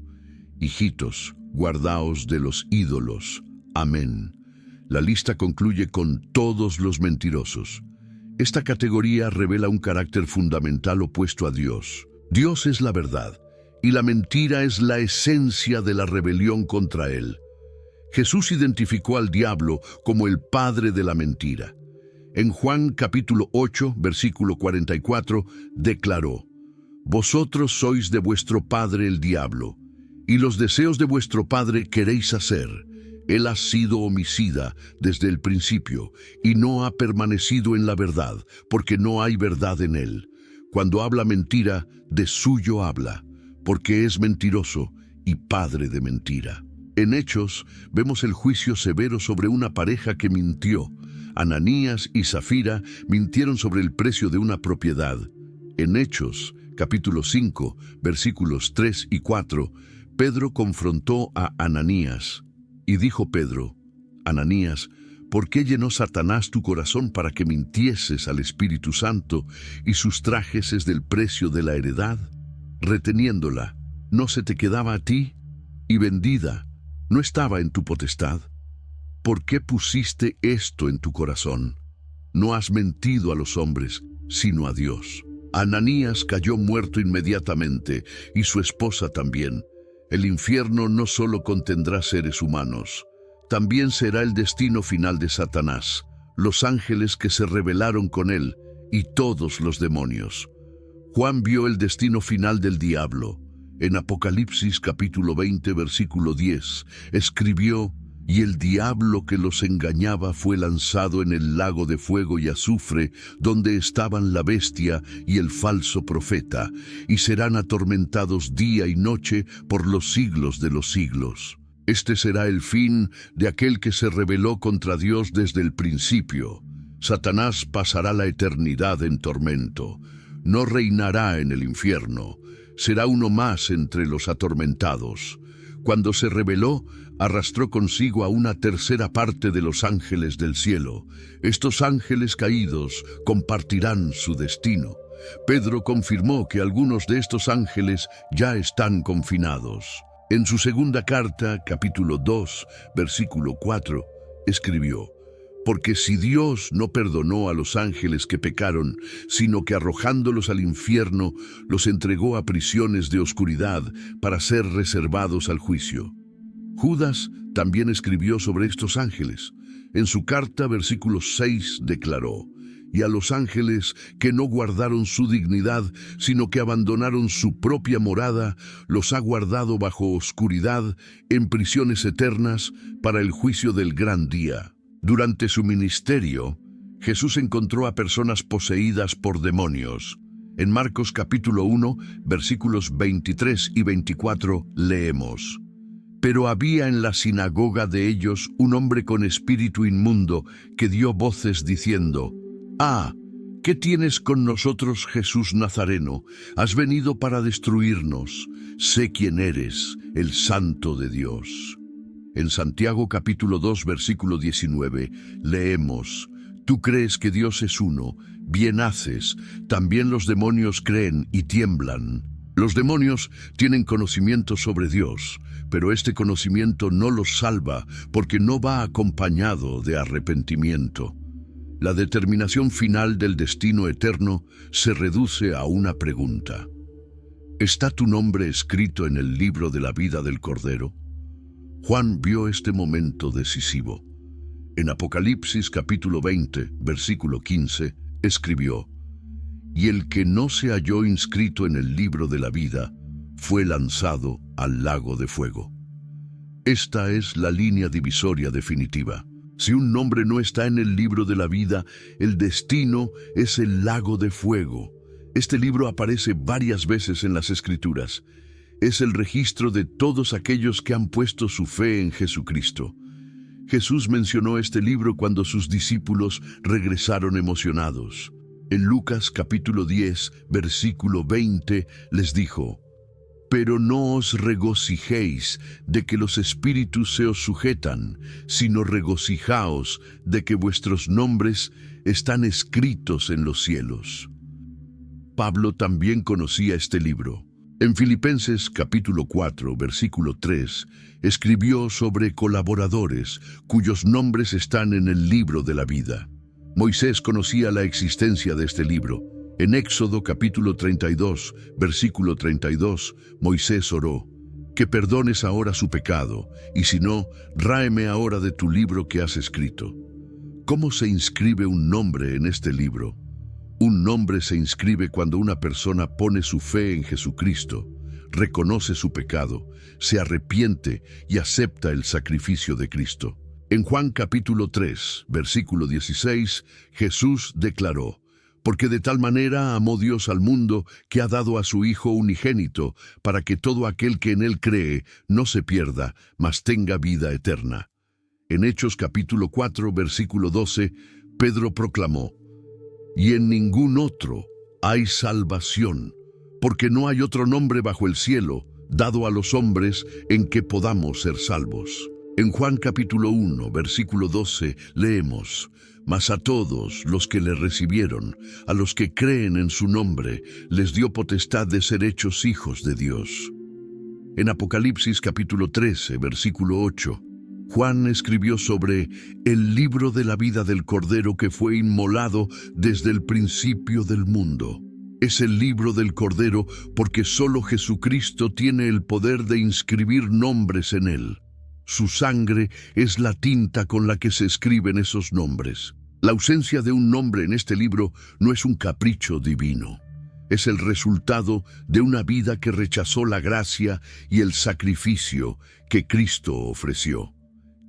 «Hijitos, guardaos de los ídolos». Amén. La lista concluye con todos los mentirosos. Esta categoría revela un carácter fundamental opuesto a Dios. Dios es la verdad, y la mentira es la esencia de la rebelión contra Él. Jesús identificó al diablo como el padre de la mentira. En Juan capítulo 8, versículo 44, declaró: «Vosotros sois de vuestro padre el diablo, y los deseos de vuestro padre queréis hacer. Él ha sido homicida desde el principio y no ha permanecido en la verdad, porque no hay verdad en él. Cuando habla mentira, de suyo habla, porque es mentiroso y padre de mentira». En Hechos vemos el juicio severo sobre una pareja que mintió. Ananías y Zafira mintieron sobre el precio de una propiedad. En Hechos capítulo 5, versículos 3 y 4, Pedro confrontó a Ananías. Y dijo Pedro: «Ananías, ¿por qué llenó Satanás tu corazón para que mintieses al Espíritu Santo y sustrajeses del precio de la heredad? Reteniéndola, ¿no se te quedaba a ti? Y vendida, ¿no estaba en tu potestad? ¿Por qué pusiste esto en tu corazón? No has mentido a los hombres, sino a Dios». Ananías cayó muerto inmediatamente, y su esposa también. El infierno no solo contendrá seres humanos, también será el destino final de Satanás, los ángeles que se rebelaron con él y todos los demonios. Juan vio el destino final del diablo. En Apocalipsis capítulo 20, versículo 10, escribió: «Y el diablo que los engañaba fue lanzado en el lago de fuego y azufre, donde estaban la bestia y el falso profeta, y serán atormentados día y noche por los siglos de los siglos». Este será el fin de aquel que se rebeló contra Dios desde el principio. Satanás pasará la eternidad en tormento. No reinará en el infierno. Será uno más entre los atormentados. Cuando se rebeló, arrastró consigo a una tercera parte de los ángeles del cielo. Estos ángeles caídos compartirán su destino. Pedro confirmó que algunos de estos ángeles ya están confinados. En su segunda carta, capítulo 2, versículo 4, escribió: «Porque si Dios no perdonó a los ángeles que pecaron, sino que arrojándolos al infierno, los entregó a prisiones de oscuridad para ser reservados al juicio». Judas también escribió sobre estos ángeles. En su carta, versículo 6, declaró: «Y a los ángeles que no guardaron su dignidad, sino que abandonaron su propia morada, los ha guardado bajo oscuridad, en prisiones eternas, para el juicio del gran día». Durante su ministerio, Jesús encontró a personas poseídas por demonios. En Marcos capítulo 1, versículos 23 y 24, leemos: «Pero había en la sinagoga de ellos un hombre con espíritu inmundo que dio voces diciendo: «Ah, ¿qué tienes con nosotros, Jesús Nazareno? Has venido para destruirnos. Sé quién eres, el Santo de Dios». En Santiago capítulo 2, versículo 19, leemos: «Tú crees que Dios es uno, bien haces, también los demonios creen y tiemblan». Los demonios tienen conocimiento sobre Dios, pero este conocimiento no los salva porque no va acompañado de arrepentimiento. La determinación final del destino eterno se reduce a una pregunta: ¿está tu nombre escrito en el libro de la vida del Cordero? Juan vio este momento decisivo. En Apocalipsis capítulo 20, versículo 15, escribió: «Y el que no se halló inscrito en el libro de la vida fue lanzado al lago de fuego». Esta es la línea divisoria definitiva. Si un nombre no está en el libro de la vida, el destino es el lago de fuego. Este libro aparece varias veces en las Escrituras. Es el registro de todos aquellos que han puesto su fe en Jesucristo. Jesús mencionó este libro cuando sus discípulos regresaron emocionados. En Lucas capítulo 10, versículo 20, les dijo: «Pero no os regocijéis de que los espíritus se os sujetan, sino regocijaos de que vuestros nombres están escritos en los cielos». Pablo también conocía este libro. En Filipenses capítulo 4, versículo 3, escribió sobre colaboradores cuyos nombres están en el libro de la vida. Moisés conocía la existencia de este libro. En Éxodo capítulo 32, versículo 32, Moisés oró: «Que perdones ahora su pecado, y si no, ráeme ahora de tu libro que has escrito». ¿Cómo se inscribe un nombre en este libro? Un nombre se inscribe cuando una persona pone su fe en Jesucristo, reconoce su pecado, se arrepiente y acepta el sacrificio de Cristo. En Juan capítulo 3, versículo 16, Jesús declaró: «Porque de tal manera amó Dios al mundo que ha dado a su Hijo unigénito, para que todo aquel que en él cree no se pierda, mas tenga vida eterna». En Hechos capítulo 4, versículo 12, Pedro proclamó: «Y en ningún otro hay salvación, porque no hay otro nombre bajo el cielo dado a los hombres en que podamos ser salvos». En Juan capítulo 1, versículo 12, leemos: «Mas a todos los que le recibieron, a los que creen en su nombre, les dio potestad de ser hechos hijos de Dios». En Apocalipsis capítulo 13, versículo 8, Juan escribió sobre el libro de la vida del Cordero que fue inmolado desde el principio del mundo. Es el libro del Cordero porque solo Jesucristo tiene el poder de inscribir nombres en él. Su sangre es la tinta con la que se escriben esos nombres. La ausencia de un nombre en este libro no es un capricho divino. Es el resultado de una vida que rechazó la gracia y el sacrificio que Cristo ofreció.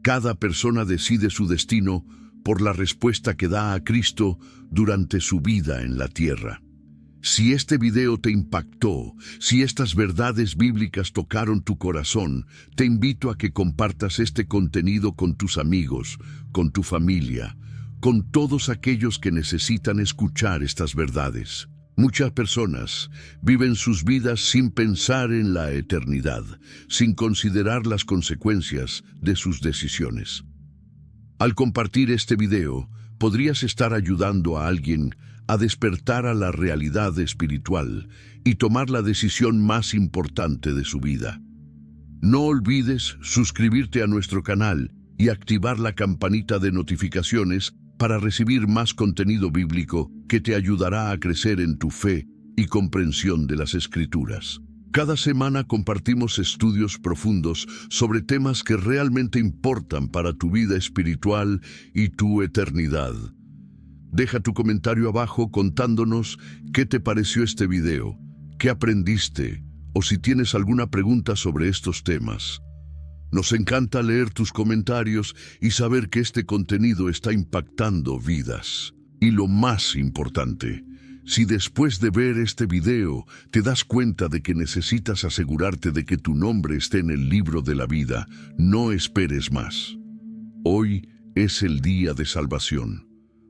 Cada persona decide su destino por la respuesta que da a Cristo durante su vida en la tierra. Si este video te impactó, si estas verdades bíblicas tocaron tu corazón, te invito a que compartas este contenido con tus amigos, con tu familia, con todos aquellos que necesitan escuchar estas verdades. Muchas personas viven sus vidas sin pensar en la eternidad, sin considerar las consecuencias de sus decisiones. Al compartir este video, podrías estar ayudando a alguien a despertar a la realidad espiritual y tomar la decisión más importante de su vida. No olvides suscribirte a nuestro canal y activar la campanita de notificaciones para recibir más contenido bíblico que te ayudará a crecer en tu fe y comprensión de las Escrituras. Cada semana compartimos estudios profundos sobre temas que realmente importan para tu vida espiritual y tu eternidad. Deja tu comentario abajo contándonos qué te pareció este video, qué aprendiste o si tienes alguna pregunta sobre estos temas. Nos encanta leer tus comentarios y saber que este contenido está impactando vidas. Y lo más importante, si después de ver este video te das cuenta de que necesitas asegurarte de que tu nombre esté en el libro de la vida, no esperes más. Hoy es el día de salvación.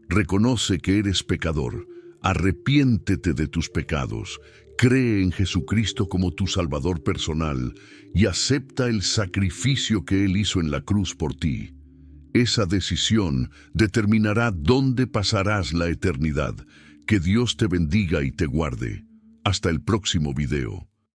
Reconoce que eres pecador, arrepiéntete de tus pecados, cree en Jesucristo como tu Salvador personal y acepta el sacrificio que Él hizo en la cruz por ti. Esa decisión determinará dónde pasarás la eternidad. Que Dios te bendiga y te guarde. Hasta el próximo video.